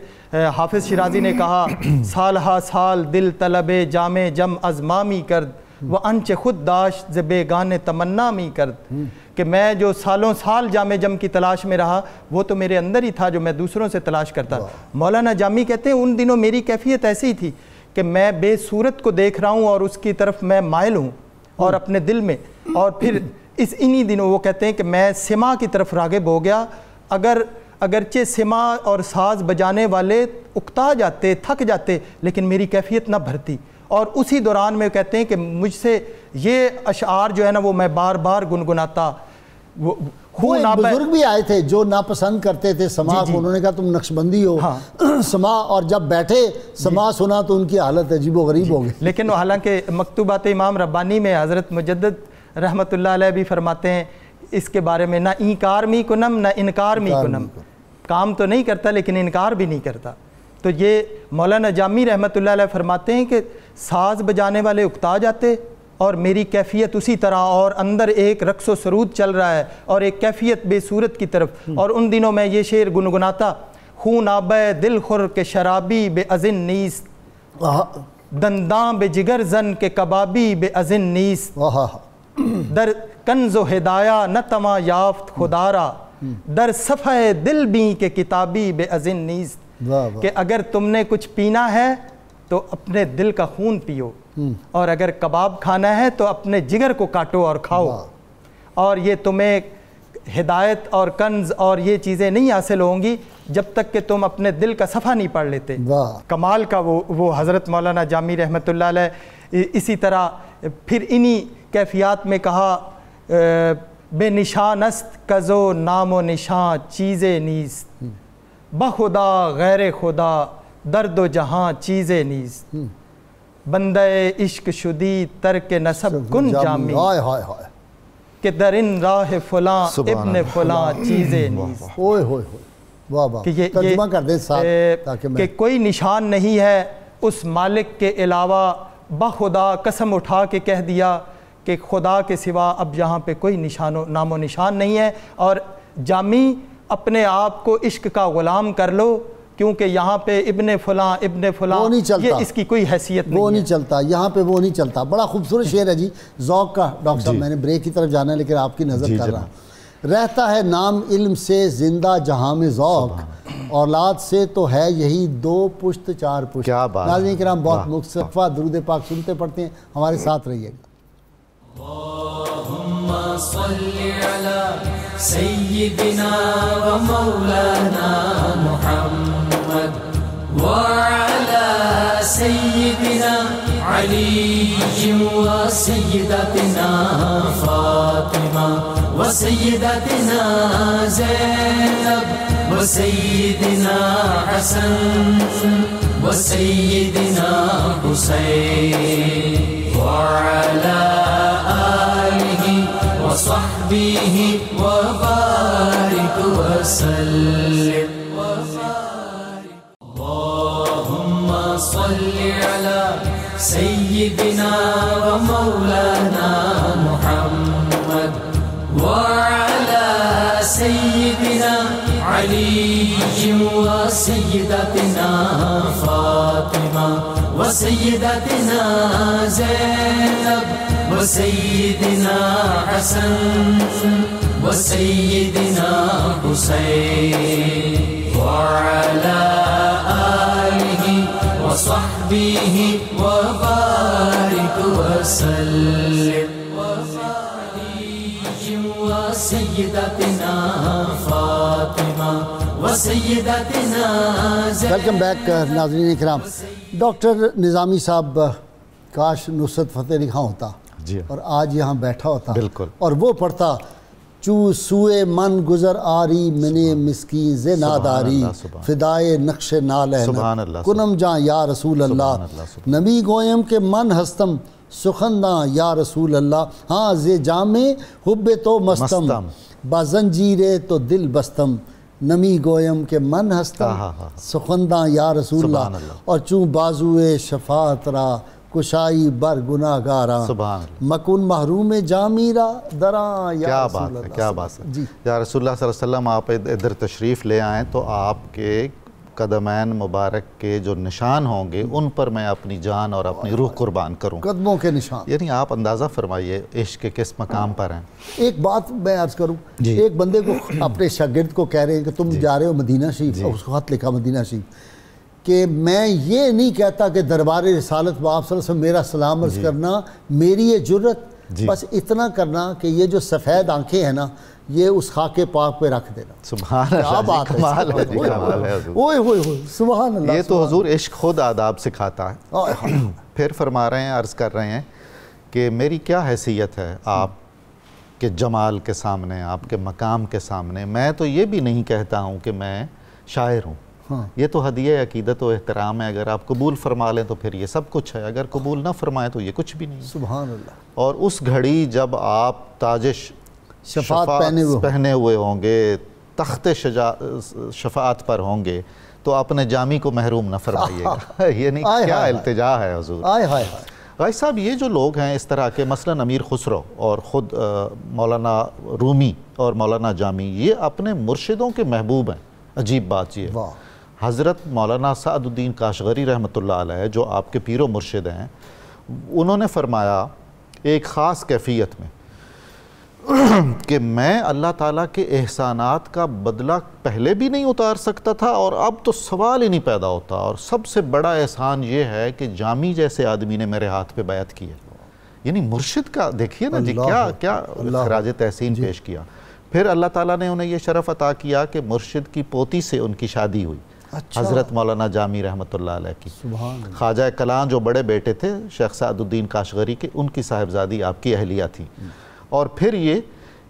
حافظ شیرازی نے کہا، سال ہا سال دل طلب جام جم از مامی کرد، وہ انچ خود داشت ز بیگانے تمنا می کرد، کہ میں جو سالوں سال جام جم کی تلاش میں رہا وہ تو میرے اندر ہی تھا جو میں دوسروں سے تلاش کرتا. مولانا جامی کہتے ہیں ان دنوں میری کیفیت ایسی تھی کہ میں بے صورت کو دیکھ رہا ہوں اور اس کی طرف میں مائل ہوں اور اپنے دل میں، اور پھر انہی دنوں وہ کہتے ہیں کہ میں سما کی طرف راغب ہو گیا. اگرچہ سما اور ساز بجانے والے اکتا جاتے، تھک جاتے، لیکن میری کیفیت نہ بھرتی. اور اسی دوران میں کہتے ہیں کہ مجھ سے یہ اشعار جو ہے نا وہ میں بار بار گنگناتا. بزرگ بھی آئے تھے جو ناپسند کرتے تھے سما کو، انہوں نے کہا تم نقشبندی ہو سما، اور جب بیٹھے سما سنا تو ان کی حالت عجیب و غریب ہو گئی. لیکن حالانکہ مکتوبات امام ربانی میں حضرت مجدد رحمۃ اللہ علیہ بھی فرماتے ہیں اس کے بارے میں، نہ اینکار می کنم نہ انکار می کنم، کام تو نہیں کرتا لیکن انکار بھی نہیں کرتا. تو یہ مولانا جامی رحمۃ اللہ علیہ فرماتے ہیں کہ ساز بجانے والے اکتا جاتے اور میری کیفیت اسی طرح، اور اندر ایک رقص و سرود چل رہا ہے اور ایک کیفیت بے صورت کی طرف. اور ان دنوں میں یہ شعر گنگناتا، خون آبے دل خور کے شرابی بے ازن نیست، دنداں بے جگر زن کے کبابی بے ازن نیست، در کنز و ہدایہ نہ تما یافت خدارا، در صفحہ دل بھی کے کتابی بے ازن نیست. کہ اگر تم نے کچھ پینا ہے تو اپنے دل کا خون پیو، اور اگر کباب کھانا ہے تو اپنے جگر کو کاٹو اور کھاؤ، اور یہ تمہیں ہدایت اور کنز اور یہ چیزیں نہیں حاصل ہوں گی جب تک کہ تم اپنے دل کا صفحہ نہیں پڑھ لیتے. کمال کا وہ حضرت مولانا جامی رحمۃ اللہ علیہ. اسی طرح پھر انہی کیفیات میں کہا، بے نشان است کزو نام و نشان چیزیں نیست، بخدا غیر خدا درد و جہاں چیزیں نیست، بندہ عشق شدی ترک نسب کن جامی، کہ در ان راہ فلاں ابن فلاں چیزیں نیست. ترجمہ کر دیں ساتھ کہ کوئی نشان نہیں ہے اس مالک کے علاوہ، بخدا قسم اٹھا کے کہہ دیا کہ خدا کے سوا اب یہاں پہ کوئی نام و نشان نہیں ہے. اور جامی اپنے آپ کو عشق کا غلام کر لو، کیونکہ یہاں پہ ابن فلاں یہ اس کی کوئی حیثیت نہیں ہے، وہ نہیں چلتا یہاں پہ، وہ نہیں چلتا. بڑا خوبصورت شعر ہے جی ذوق کا. ڈاکٹر صاحب میں نے بریک کی طرف جانا ہے لیکن آپ کی نظر کر رہا ہوں. رہتا ہے نام علم سے زندہ جہاں میں ذوق، اولاد سے تو ہے یہی دو پشت چار پشت. ناظرین کرام بہت مصطفیٰ درود پاک سنتے پڑھتے ہیں، ہمارے ساتھ رہیے گا. اللهم صل على سيدنا ومولانا محمد وعلى سيدنا علي وسيدتنا فاطمة وسيدتنا زينب وسيدنا حسن وسيدنا حسين وعلى آله وصحبه وبارك وسلم. اللهم صل على سيدنا ومولانا محمد وعلى سيدنا علي وسيدتنا فاطمة وسيدتنا زينب وسيدنا حسن وسيدنا حسين وعلى آله وصحبه وبارك وسلم وسيدتنا فاطمة وسيدتنا ویلکم بیک ناظرین اکرام. ڈاکٹر نظامی صاحب کاش نصرت فتح علی خان ہوتا جی اور آج یہاں بیٹھا ہوتا بالکل اور وہ پڑھتا چو سوئے من گزر آری منے مسکین ز ناداری فدائے نقش نالین کنم جاں یا رسول اللہ نبی گویم کے من ہستم سخنداں یا رسول اللہ ہاں ز جامع حب تو مستم با زنجیرے تو دل بستم نمی گویم کے من ہستم سخنداں یا رسول اللہ اور چوں بازوئے شفاعت را کشائی بر گناہ گاراں مکن محروم جامیرا دراں یا رسول اللہ. کیا بات ہے یا رسول اللہ صلی اللہ علیہ وسلم. آپ ادھر تشریف لے آئیں تو آپ کے قدمین مبارک کے جو نشان ہوں گے ان پر میں اپنی جان اور اپنی روح قربان کروں. قدموں کے نشان. یعنی آپ اندازہ فرمائیے عشق کے کس مقام پر ہیں. ایک بات میں عرض کروں, ایک بندے کو اپنے شاگرد کو کہہ رہے ہیں کہ تم جا رہے ہو مدینہ شریف, اس کو خط لکھا مدینہ شریف کہ میں یہ نہیں کہتا کہ دربار رسالت با آپ صلی اللہ علیہ وسلم میرا سلام عرض کرنا, میری یہ جرت بس اتنا کرنا کہ یہ جو سفید آنکھیں ہیں نا یہ اس خاک پاک پہ رکھ دینا. سبحان اللہ, کمال ہے جی, کمال ہے حضور. اوئے ہوئے ہوئے سبحان اللہ. یہ تو حضور عشق خود آداب سکھاتا ہے. پھر فرما رہے ہیں, عرض کر رہے ہیں کہ میری کیا حیثیت ہے آپ کے جمال کے سامنے, آپ کے مقام کے سامنے. میں تو یہ بھی نہیں کہتا ہوں کہ میں شاعر ہوں, یہ تو ہدیہ عقیدت و احترام ہے. اگر آپ قبول فرما لیں تو پھر یہ سب کچھ ہے, اگر قبول نہ فرمائیں تو یہ کچھ بھی نہیں. سبحان اللہ. اور اس گھڑی جب آپ تاج شفاعت پہنے ہوئے ہوں گے, تخت شفاعت پر ہوں گے, تو اپنے جامی کو محروم نہ فرمائیے گا. یہ نہیں, کیا التجا ہے حضور. بھائی صاحب یہ جو لوگ ہیں اس طرح کے, مثلا امیر خسرو اور خود مولانا رومی اور مولانا جامی, یہ اپنے مرشدوں کے محبوب ہیں. عجیب بات یہ ہے. حضرت مولانا سعد الدین کاشغری رحمۃ اللہ علیہ جو آپ کے پیر و مرشد ہیں, انہوں نے فرمایا ایک خاص کیفیت میں کہ میں اللہ تعالیٰ کے احسانات کا بدلہ پہلے بھی نہیں اتار سکتا تھا اور اب تو سوال ہی نہیں پیدا ہوتا, اور سب سے بڑا احسان یہ ہے کہ جامی جیسے آدمی نے میرے ہاتھ پہ بیعت کی ہے. یعنی مرشد کا دیکھیے نا جی, کیا خراج تحسین پیش کیا. پھر اللہ تعالیٰ نے انہیں یہ شرف عطا کیا کہ مرشد کی پوتی سے ان کی شادی ہوئی, حضرت مولانا جامی رحمۃ اللہ علیہ کی. خواجہ کلان جو بڑے بیٹے تھے شیخ سعد الدین کاشغری کے, ان کی صاحبزادی آپ کی اہلیہ تھی. اور پھر یہ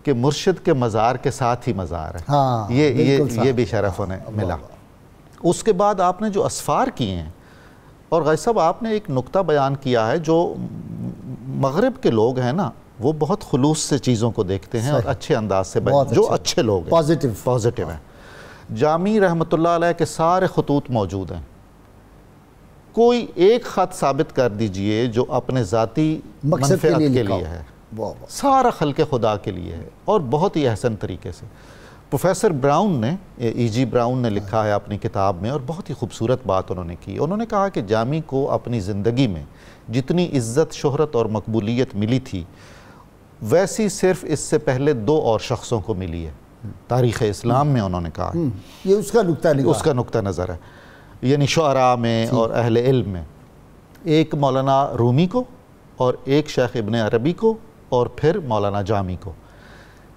کہ مرشد کے مزار کے ساتھ ہی مزار ہے, یہ بھی شرف انہیں ملا. اس کے بعد آپ نے جو اسفار کیے ہیں, اور غازی صاحب آپ نے ایک نقطہ بیان کیا ہے, جو مغرب کے لوگ ہیں نا وہ بہت خلوص سے چیزوں کو دیکھتے ہیں اور اچھے انداز سے جو اچھے لوگ ہیں, پازیٹیو ہیں. جامی رحمۃ اللہ علیہ کے سارے خطوط موجود ہیں. کوئی ایک خط ثابت کر دیجئے جو اپنے ذاتی منفعت کے لیے ہے, سارا خلق خدا کے لیے ہے, اور بہت ہی احسن طریقے سے. پروفیسر براؤن نے, ای جی براؤن نے لکھا ہے اپنی کتاب میں, اور بہت ہی خوبصورت بات انہوں نے کی. انہوں نے کہا کہ جامی کو اپنی زندگی میں جتنی عزت, شہرت اور مقبولیت ملی تھی ویسی صرف اس سے پہلے 2 اور شخصوں کو ملی ہے تاریخ اسلام میں. انہوں نے کہا یہ اس کا نقطہ نظر ہے, یعنی شعراء میں اور اہل علم میں, ایک مولانا رومی کو اور ایک شیخ ابن عربی کو اور پھر مولانا جامی کو,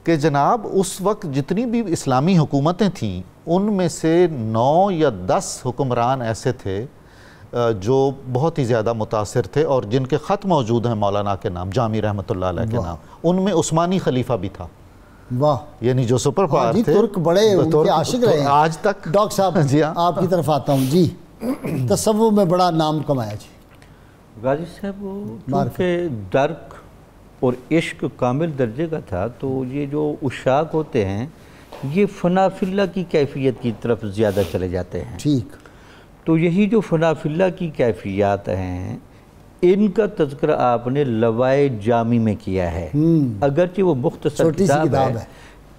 کہ جناب اس وقت جتنی بھی اسلامی حکومتیں تھیں ان میں سے 9 یا 10 حکمران ایسے تھے جو بہت ہی زیادہ متاثر تھے, اور جن کے خط موجود ہیں مولانا کے نام, جامی رحمۃ اللہ علیہ کے نام. ان میں عثمانی خلیفہ بھی تھا. یعنی جو سپر پاور تھے, ترک بڑے ان کے عاشق رہے ہیں آج تک. ڈاکٹر صاحب جی آپ کی طرف آتا ہوں جی, تصوف میں بڑا نام کمایا جی. غازی صاحب کیونکہ درک اور عشق کامل درجے کا تھا, تو یہ جو عشاق ہوتے ہیں یہ فنا فی اللہ کی کیفیت کی طرف زیادہ چلے جاتے ہیں. ٹھیک. تو یہی جو فنا فی اللہ کی کیفیات ہیں ان کا تذکرہ آپ نے لوائے جامی میں کیا ہے, اگرچہ وہ مختصر کتاب ہے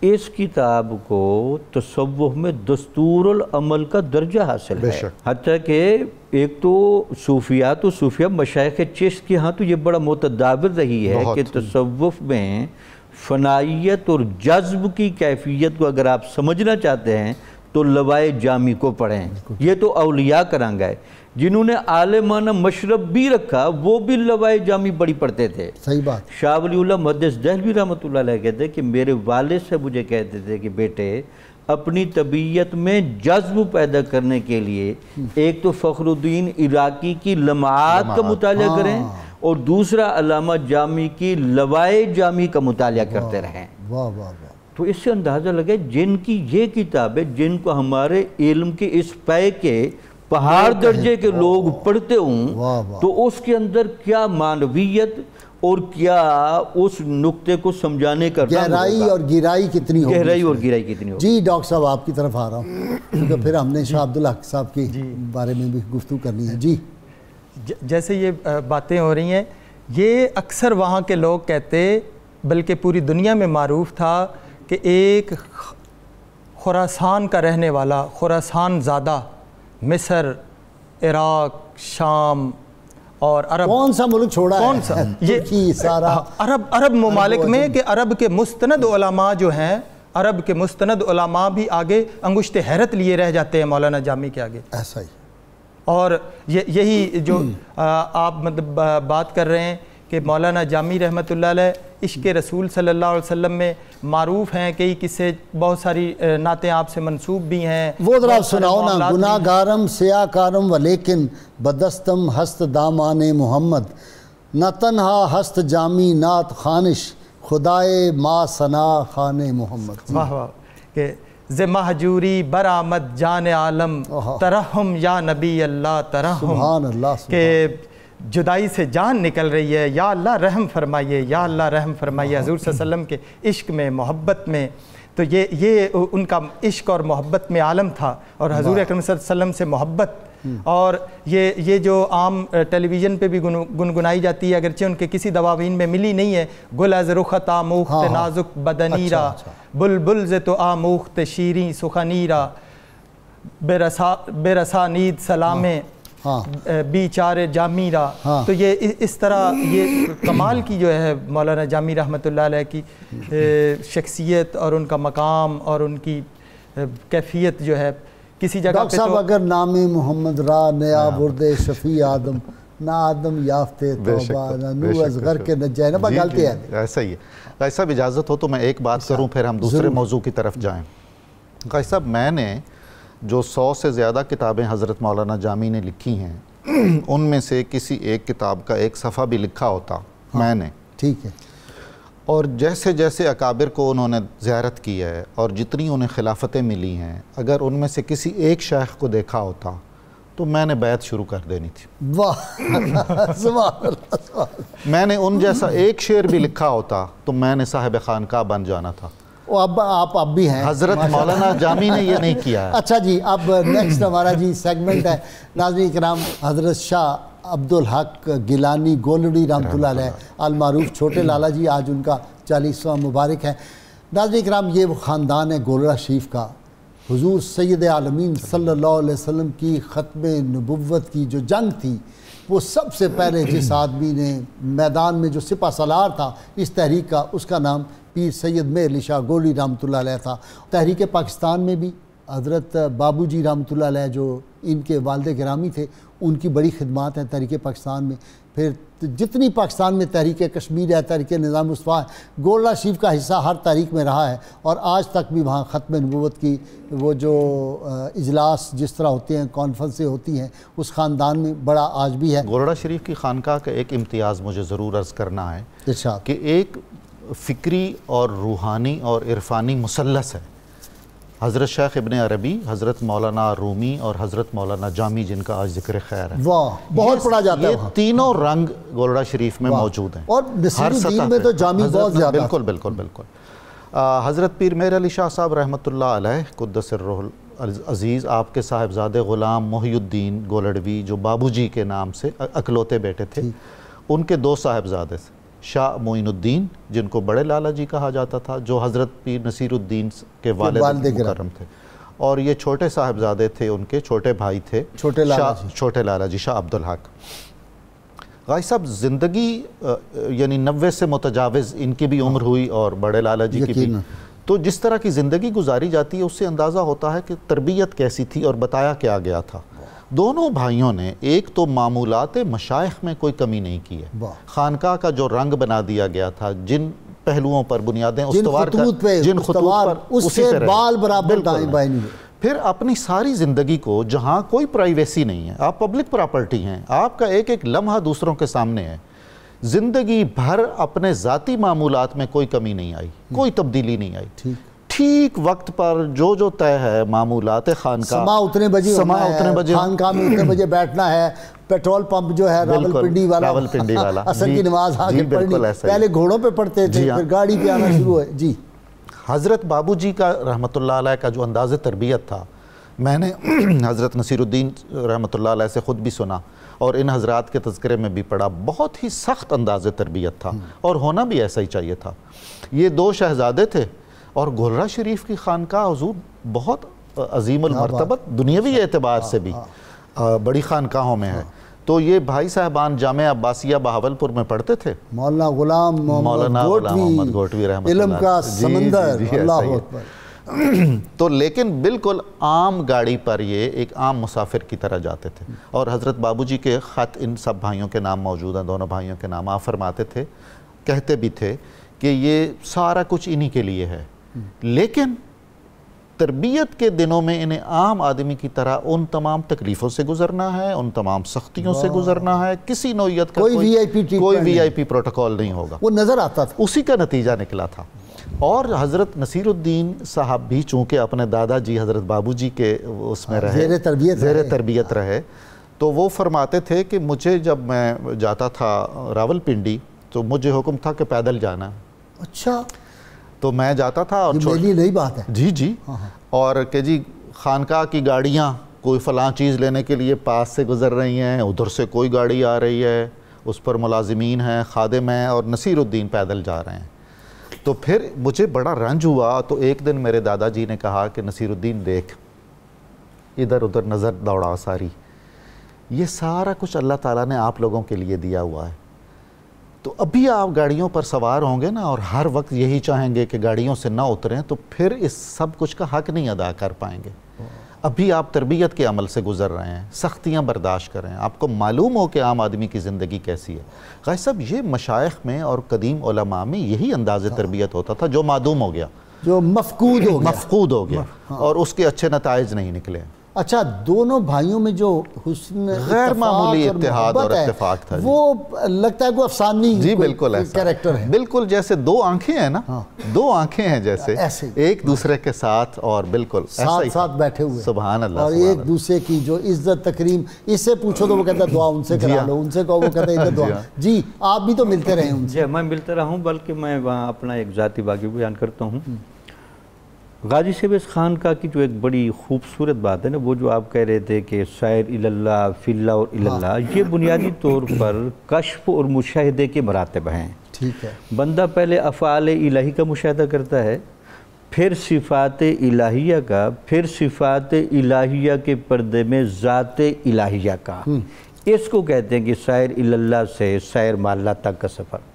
اس کتاب کو تصوف میں دستور العمل کا درجہ حاصل ہے، حتیٰ کہ ایک تو صوفیہ مشائخ چشت کے ہاں تو یہ بڑا متداول رہی ہے کہ تصوف میں فنائیت اور جذب کی کیفیت کو اگر آپ سمجھنا چاہتے ہیں تو لوائے جامی کو پڑھیں۔ یہ تو اولیاء کرانگا ہے، جنہوں نے عالمانہ مشرب بھی رکھا وہ بھی لوائے جامی بڑی پڑھتے تھے۔ صحیح بات۔ شاہ ولی اللہ محدث دہلوی رحمۃ اللہ علیہ کہتے ہیں کہ میرے والد سے مجھے کہتے تھے کہ بیٹے اپنی طبیعت میں جذب پیدا کرنے کے لیے ایک تو فخر الدین عراقی کی لمعات کا مطالعہ کریں اور دوسرا علامہ جامی کی لوائے جامی کا مطالعہ کرتے رہیں۔ واہ واہ واہ۔ تو اس سے اندازہ لگے جن کی یہ کتابیں جن کو ہمارے علم کے اس پے کے پہاڑ درجے کے لوگ پڑھتے ہوں تو اس کے اندر کیا معنویت اور کیا اس نقطے کو سمجھانے کا گہرائی اور گہرائی کتنی ہوگی، گہرائی اور گہرائی کتنی ہوگی۔ جی ڈاکٹر صاحب آپ کی طرف آ رہا ہوں کیونکہ پھر ہم نے شاہ عبدالحق صاحب کے بارے میں بھی گفتگو کرنی ہے۔ جی جیسے یہ باتیں ہو رہی ہیں، یہ اکثر وہاں کے لوگ کہتے بلکہ پوری دنیا میں معروف تھا کہ ایک خراسان کا رہنے والا، خراسان زادہ، مصر، عراق، شام اور عرب، کون سا ملک چھوڑا ہے؟ کون سا؟ یہ سارا عرب ممالک میں کہ عرب کے مستند علماء جو ہیں، عرب کے مستند علماء بھی آگے انگشت حیرت لیے رہ جاتے ہیں مولانا جامی کے آگے۔ ایسا ہی۔ اور یہی جو آپ مطلب بات کر رہے ہیں کہ مولانا جامی رحمۃ اللہ علیہ عشق رسول صلی اللہ علیہ وسلم میں معروف ہیں، کئی قصے، بہت ساری نعتیں آپ سے منسوب بھی ہیں۔ وہ ذرا سناؤ نا۔ گناہ گارم سیاہ کارم ولیکن بدستم ہست دامان محمد، نہ تنہا ہست جامی نعت خانش خدائے ما ثنا خان محمد۔ واہ واہ۔ کہ ز مہجوری برآمد جان عالم، ترحم یا نبی اللہ ترحم۔ سبحان اللہ۔ کہ جدائی سے جان نکل رہی ہے، یا اللہ رحم فرمائیے، یا اللہ رحم فرمائیے۔ حضور صلی اللہ علیہ وسلم کے عشق میں، محبت میں، تو یہ ان کا عشق اور محبت میں عالم تھا، اور حضور اکرم صلی اللہ علیہ وسلم سے محبت۔ اور یہ جو عام ٹیلی ویژن پہ بھی گنگنائی جاتی ہے، اگرچہ ان کے کسی دواوین میں ملی نہیں ہے، گل از رخت آموخت نازک بدنیرا، بلبل ز تو آموخت شیریں سخنیرا، بے رسانید سلامیں بیچارے جامی را۔ تو یہ اس طرح یہ کمال کی جو ہے مولانا جامی رحمۃ اللہ علیہ کی شخصیت اور ان کا مقام اور ان کی کیفیت جو ہے کسی جگہ ڈاکٹر صاحب اگر نام محمد را نیا برد شفیع آدم، نہ آدم یافتے توبہ، نہ نو از غر کے نجائے، نہ غلطی ہے۔ ایسا ہی ہے۔ قائد صاحب اجازت ہو تو میں ایک بات کروں پھر ہم دوسرے موضوع کی طرف جائیں۔ قائد صاحب میں نے جو 100 سے زیادہ کتابیں حضرت مولانا جامی نے لکھی ہیں ان میں سے کسی ایک کتاب کا ایک صفحہ بھی لکھا ہوتا میں نے، ٹھیک ہے، اور جیسے جیسے اکابر کو انہوں نے زیارت کی ہے اور جتنی انہیں خلافتیں ملی ہیں، اگر ان میں سے کسی ایک شیخ کو دیکھا ہوتا تو میں نے بیعت شروع کر دینی تھی۔ واہ سبحان اللہ۔ میں نے ان جیسا ایک شعر بھی لکھا ہوتا تو میں نے صاحب خانقاہ بن جانا تھا۔ آپ اب بھی ہیں۔ حضرت مولانا جامی نے یہ نہیں کیا ہے۔ اچھا جی، اب نیکسٹ ہمارا جی سیگمنٹ ہے ناظرین کرام، حضرت شاہ عبدالحق گیلانی گولڑی رحمۃ اللہ علیہ المعروف چھوٹے لالا جی، آج ان کا 40واں مبارک ہے۔ ناظرین کرام، یہ وہ خاندان ہے گولڑا شریف کا۔ حضور سید عالمین صلی اللہ علیہ وسلم کی ختم نبوت کی جو جنگ تھی، وہ سب سے پہلے جس آدمی نے میدان میں جو سپہ سالار تھا اس تحریک کا، اس کا نام پیر سید مہر علی شاہ گولڑی رحمۃ اللہ علیہ تھا۔ تحریک پاکستان میں بھی حضرت بابو جی رحمۃ اللہ علیہ جو ان کے والد گرامی تھے، ان کی بڑی خدمات ہیں تحریک پاکستان میں۔ پھر جتنی پاکستان میں تحریک کشمیر ہے، تحریک نظام مصطفیٰ ہے، گولڑا شریف کا حصہ ہر تاریخ میں رہا ہے، اور آج تک بھی وہاں ختم نبوت کی وہ جو اجلاس جس طرح ہوتے ہیں، کانفرنسیں ہوتی ہیں، اس خاندان میں بڑا آج بھی ہے۔ گولڑا شریف کی خانقاہ کا ایک امتیاز مجھے ضرور عرض کرنا ہے ارشاد۔ کہ ایک فکری اور روحانی اور عرفانی مثلث ہے۔ حضرت شیخ ابن عربی، حضرت مولانا رومی اور حضرت مولانا جامی جن کا آج ذکر خیر ہے، واہ بہت پڑھا جاتا ہے یہ وہاں۔ تینوں رنگ گولڑا شریف میں موجود ہیں، اور نصیر الدین میں تو جامی بہت زیادہ۔ بالکل بالکل بالکل۔ حضرت پیر مہر علی شاہ صاحب رحمۃ اللہ علیہ قدس الروح العزیز، آپ کے صاحبزادے غلام محی الدین گولڑوی جو بابو جی کے نام سے اکلوتے بیٹے تھے، ان کے 2 صاحبزادے تھے، شاہ معین الدین جن کو بڑے لالا جی کہا جاتا تھا، جو حضرت پیر نصیر الدین کے والد مکرم تھے، اور یہ چھوٹے صاحبزادے تھے، ان کے چھوٹے بھائی تھے چھوٹے لالا جی شاہ عبدالحق۔ غازی صاحب زندگی یعنی 90 سے متجاوز ان کی بھی عمر ہوئی اور بڑے لالا جی کی بھی، تو جس طرح کی زندگی گزاری جاتی ہے اس سے اندازہ ہوتا ہے کہ تربیت کیسی تھی اور بتایا کیا گیا تھا۔ دونوں بھائیوں نے ایک تو معمولات مشائخ میں کوئی کمی نہیں کی ہے، خانقاہ کا جو رنگ بنا دیا گیا تھا، جن پہلوؤں پر بنیادیں استوار جن خطوط پر اس سے بال برابر دائیں بائیں نہیں، پھر اپنی ساری زندگی کو جہاں کوئی پرائیویسی نہیں ہے، آپ پبلک پراپرٹی ہیں، آپ کا ایک ایک لمحہ دوسروں کے سامنے ہے، زندگی بھر اپنے ذاتی معمولات میں کوئی کمی نہیں آئی، کوئی تبدیلی نہیں آئی، ٹھیک وقت پر جو طے ہے معمولات خانقاہ، سما اتنے بجے خانقاہ میں اتنے بجے بیٹھنا ہے، پیٹرول پمپ جو ہے راولپنڈی والا عصر کی نماز آگے پڑھنی، پہلے گھوڑوں پہ پڑھتے تھے پھر گاڑی پہ آنا شروع ہے۔ جی حضرت بابو جی کا رحمۃ اللہ علیہ کا جو انداز تربیت تھا، میں نے حضرت نصیر الدین رحمۃ اللہ علیہ سے خود بھی سنا اور ان حضرات کے تذکرے میں بھی پڑھا، بہت ہی سخت انداز تربیت تھا اور ہونا بھی ایسا ہی چاہیے تھا۔ یہ 2 شہزادے تھے اور گھرہ شریف کی خانقاہ حضور بہت عظیم المرتبت دنیاوی اعتبار سے بھی بڑی خانقاہوں میں ہے، تو یہ بھائی صاحبان جامعہ عباسیہ بہاولپور میں پڑھتے تھے، مولانا غلام محمد گھوٹوی رحمۃ اللہ، علم کا سمندر، اللہ اکبر۔ تو لیکن بالکل عام گاڑی پر یہ ایک عام مسافر کی طرح جاتے تھے، اور حضرت بابو جی کے خط ان سب بھائیوں کے نام موجود ہیں، دونوں بھائیوں کے نام، آپ فرماتے تھے، کہتے بھی تھے کہ یہ سارا کچھ انہی کے لیے ہے، لیکن تربیت کے دنوں میں انہیں عام آدمی کی طرح ان تمام تکلیفوں سے گزرنا ہے، ان تمام سختیوں سے گزرنا ہے، کسی نوعیت کا کوئی وی آئی پی پروٹوکول نہیں ہوگا، وہ نظر آتا تھا، اسی کا نتیجہ نکلا تھا۔ اور حضرت نصیر الدین صاحب بھی چونکہ اپنے دادا جی حضرت بابو جی کے اس میں رہے، زیر تربیت رہے، تو وہ فرماتے تھے کہ مجھے جب میں جاتا تھا راولپنڈی تو مجھے حکم تھا کہ پیدل جانا، اچھا تو میں جاتا تھا، اور میری نئی بات ہے، جی اور کہ جی خانقاہ کی گاڑیاں کوئی فلاں چیز لینے کے لیے پاس سے گزر رہی ہیں، ادھر سے کوئی گاڑی آ رہی ہے، اس پر ملازمین ہیں، خادم ہیں، اور نصیر الدین پیدل جا رہے ہیں۔ تو پھر مجھے بڑا رنج ہوا، تو ایک دن میرے دادا جی نے کہا کہ نصیر الدین دیکھ، ادھر ادھر نظر دوڑا ساری، یہ سارا کچھ اللہ تعالیٰ نے آپ لوگوں کے لیے دیا ہوا ہے، تو ابھی آپ گاڑیوں پر سوار ہوں گے نا اور ہر وقت یہی چاہیں گے کہ گاڑیوں سے نہ اتریں، تو پھر اس سب کچھ کا حق نہیں ادا کر پائیں گے۔ ابھی آپ تربیت کے عمل سے گزر رہے ہیں، سختیاں برداشت کریں، آپ کو معلوم ہو کہ عام آدمی کی زندگی کیسی ہے۔ غازی صاحب یہ مشائخ میں اور قدیم علماء میں یہی انداز تربیت ہوتا تھا جو معدوم ہو گیا، جو مفقود ہو گیا اور اس کے اچھے نتائج نہیں نکلے۔ اچھا، دونوں بھائیوں میں جو حسن غیر معمولی اتحاد اور اتفاق تھا، وہ لگتا ہے کوئی افسانوی جی بالکل کریکٹر ہے، بالکل جیسے 2 آنکھیں ہیں نا، 2 آنکھیں ہیں جیسے ایک دوسرے کے ساتھ، اور بالکل ساتھ بیٹھے ہوئے، سبحان اللہ، اور ایک دوسرے کی جو عزت تکریم، اس سے پوچھو تو وہ کہتا ہے دعا ان سے کرا لو، ان سے کہو وہ کہتا ہے ادھر دعا۔ جی آپ بھی تو ملتے رہے ان سے؟ جی میں ملتا رہا ہوں، بلکہ میں وہاں اپنا ایک ذاتی باقی بیان کرتا ہوں۔ غازی صاحب اس خانقاہ کی جو ایک بڑی خوبصورت بات ہے نا، وہ جو آپ کہہ رہے تھے کہ سیر اللہ فی اللہ اور اللہ، یہ بنیادی طور پر کشف اور مشاہدے کے مراتب ہیں۔ ٹھیک ہے، بندہ پہلے افعال الہی کا مشاہدہ کرتا ہے، پھر صفات الہیہ کا، پھر صفات الہیہ کے پردے میں ذات الہیہ کا، اس کو کہتے ہیں کہ سیر اللہ سے سیر اللہ تک کا سفر۔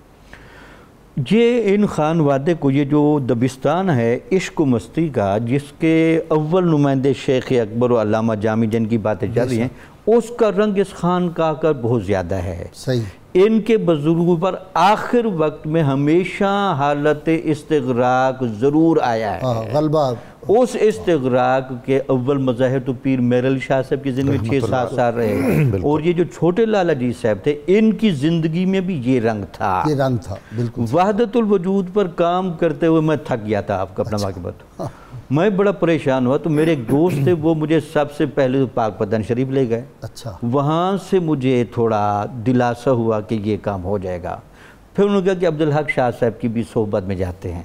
یہ ان خان وادے کو، یہ جو دبستان ہے عشق و مستی کا، جس کے اول نمائندے شیخ اکبر و علامہ جامی جن کی باتیں چل رہی ہیں، اس کا رنگ اس خانقاہ کا بہت زیادہ ہے۔ صحیح، ان کے بزرگوں پر آخر وقت میں ہمیشہ حالت استغراق ضرور آیا ہے، غلبہ۔ اس استغراق کے اول مظاہر تو پیر میر علی شاہ صاحب کی زندگی 6-7 سال رہے، اور یہ جو چھوٹے لالا جی صاحب تھے، ان کی زندگی میں بھی یہ رنگ تھا، بالکل۔ وحدت الوجود پر کام کرتے ہوئے میں تھک گیا تھا، آپ کا اپنا واقعہ بتاؤں، میں بڑا پریشان ہوا، تو میرے ایک دوست تھے، وہ مجھے سب سے پہلے پاک پتن شریف لے گئے۔ اچھا، وہاں سے مجھے تھوڑا دلاسا ہوا کہ یہ کام ہو جائے گا۔ پھر انہوں نے کہا کہ عبدالحق شاہ صاحب کی بھی صحبت میں جاتے ہیں۔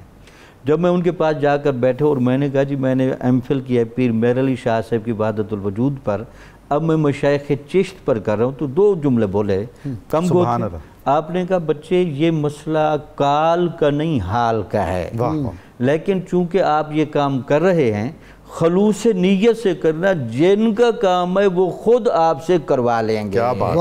جب میں ان کے پاس جا کر بیٹھے اور میں نے کہا جی میں نے ایم فل کیا ہے پیر میر علی شاہ صاحب کی وحدت الوجود پر، اب میں مشائخ چشت پر کر رہا ہوں، تو 2 جملے بولے، کم گو آپ نے کہا بچے یہ مسئلہ کال کا نہیں حال کا ہے، لیکن چونکہ آپ یہ کام کر رہے ہیں خلوص نیت سے کرنا، جن کا کام ہے وہ خود آپ سے کروا لیں گے، کیا بات،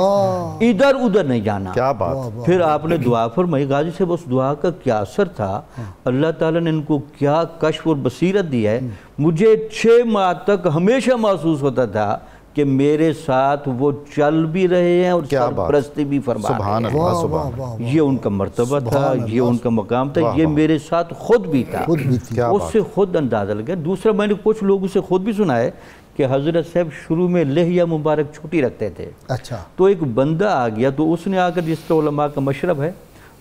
ادھر ادھر نہیں جانا، کیا بات۔ پھر آپ نے دعا فرمائی، غازی صاحب اس دعا کا کیا اثر تھا، اللہ تعالیٰ نے ان کو کیا کشف اور بصیرت دی ہے۔ مجھے 6 ماہ تک ہمیشہ محسوس ہوتا تھا کہ میرے ساتھ وہ چل بھی رہے ہیں اور سرپرستی بھی فرما رہے ہیں، اللہ سبحان، یہ ان کا مرتبہ تھا، یہ ان کا مقام تھا، یہ میرے ساتھ خود بھی تھا، اس سے خود اندازہ لگا۔ دوسرا میں نے کچھ لوگوں سے خود بھی سنا ہے کہ حضرت صاحب شروع میں لحیہ مبارک چھوٹی رکھتے تھے، اچھا، تو ایک بندہ آ گیا تو اس نے آ کر، جس طرح علماء کا مشرب ہے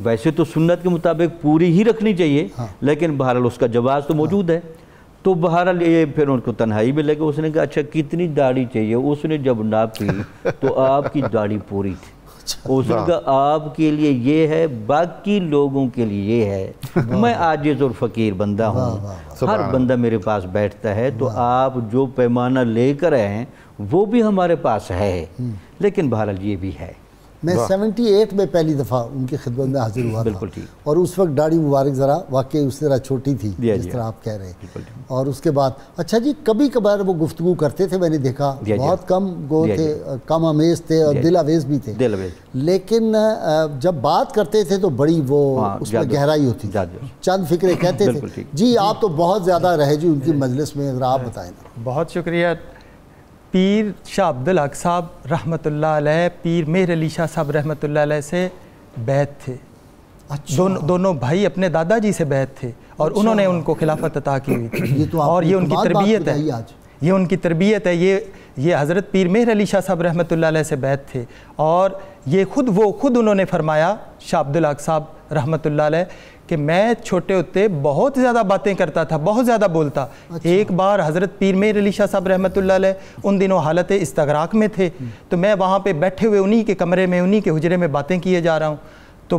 ویسے تو سنت کے مطابق پوری ہی رکھنی چاہیے، لیکن بہرحال اس کا جواز تو موجود ہے، تو بہرحال یہ پھر ان کو تنہائی میں لے کے اس نے کہا اچھا کتنی داڑھی چاہیے، اس نے جب ناپ کی تو آپ کی داڑھی پوری تھی، اس نے کہا آپ کے لیے یہ ہے، باقی لوگوں کے لیے یہ ہے، میں عاجز اور فقیر بندہ ہوں، ہر بندہ میرے پاس بیٹھتا ہے، تو آپ جو پیمانہ لے کر آئے ہیں وہ بھی ہمارے پاس ہے، لیکن بہرحال یہ بھی ہے۔ میں 78 میں پہلی دفعہ ان کی خدمت میں حاضر ہوا تھا، اور اس وقت داڑھی مبارک ذرا واقعی اس طرح چھوٹی تھی جس طرح آپ کہہ رہے ہیں، اور اس کے بعد اچھا جی کبھی کبھار وہ گفتگو کرتے تھے، میں نے دیکھا بہت کم گو تھے، کم آمیز تھے اور دل آویز بھی تھے، لیکن جب بات کرتے تھے تو بڑی وہ اس میں گہرائی ہوتی تھی، چند فکرے کہتے تھے۔ جی آپ تو بہت زیادہ رہے جی ان کی مجلس میں، اگر آپ بتائیں۔ بہت شکریہ۔ پیر شاہ عبدالحق صاحب رحمۃ اللہ علیہ پیر مہر علی شاہ صاحب رحمۃ اللہ علیہ سے بیعت تھے، دونوں بھائی اپنے دادا جی سے بیعت تھے، اور انہوں نے ان کو خلافت عطا کی ہوئی تھی، اور یہ ان کی تربیت ہے، یہ ان کی تربیت ہے، یہ حضرت پیر مہر علی شاہ صاحب رحمۃ اللہ علیہ سے بیعت تھے، اور یہ خود انہوں نے فرمایا شاہ عبدالحق صاحب رحمۃ اللہ علیہ کہ میں چھوٹے ہوتے بہت زیادہ باتیں کرتا تھا، بہت زیادہ بولتا۔ ایک بار حضرت پیر مہر علی شاہ صاحب رحمۃ اللہ علیہ ان دنوں حالت استغراق میں تھے، تو میں وہاں پہ بیٹھے ہوئے انہی کے کمرے میں، انہی کے حجرے میں باتیں کیے جا رہا ہوں، تو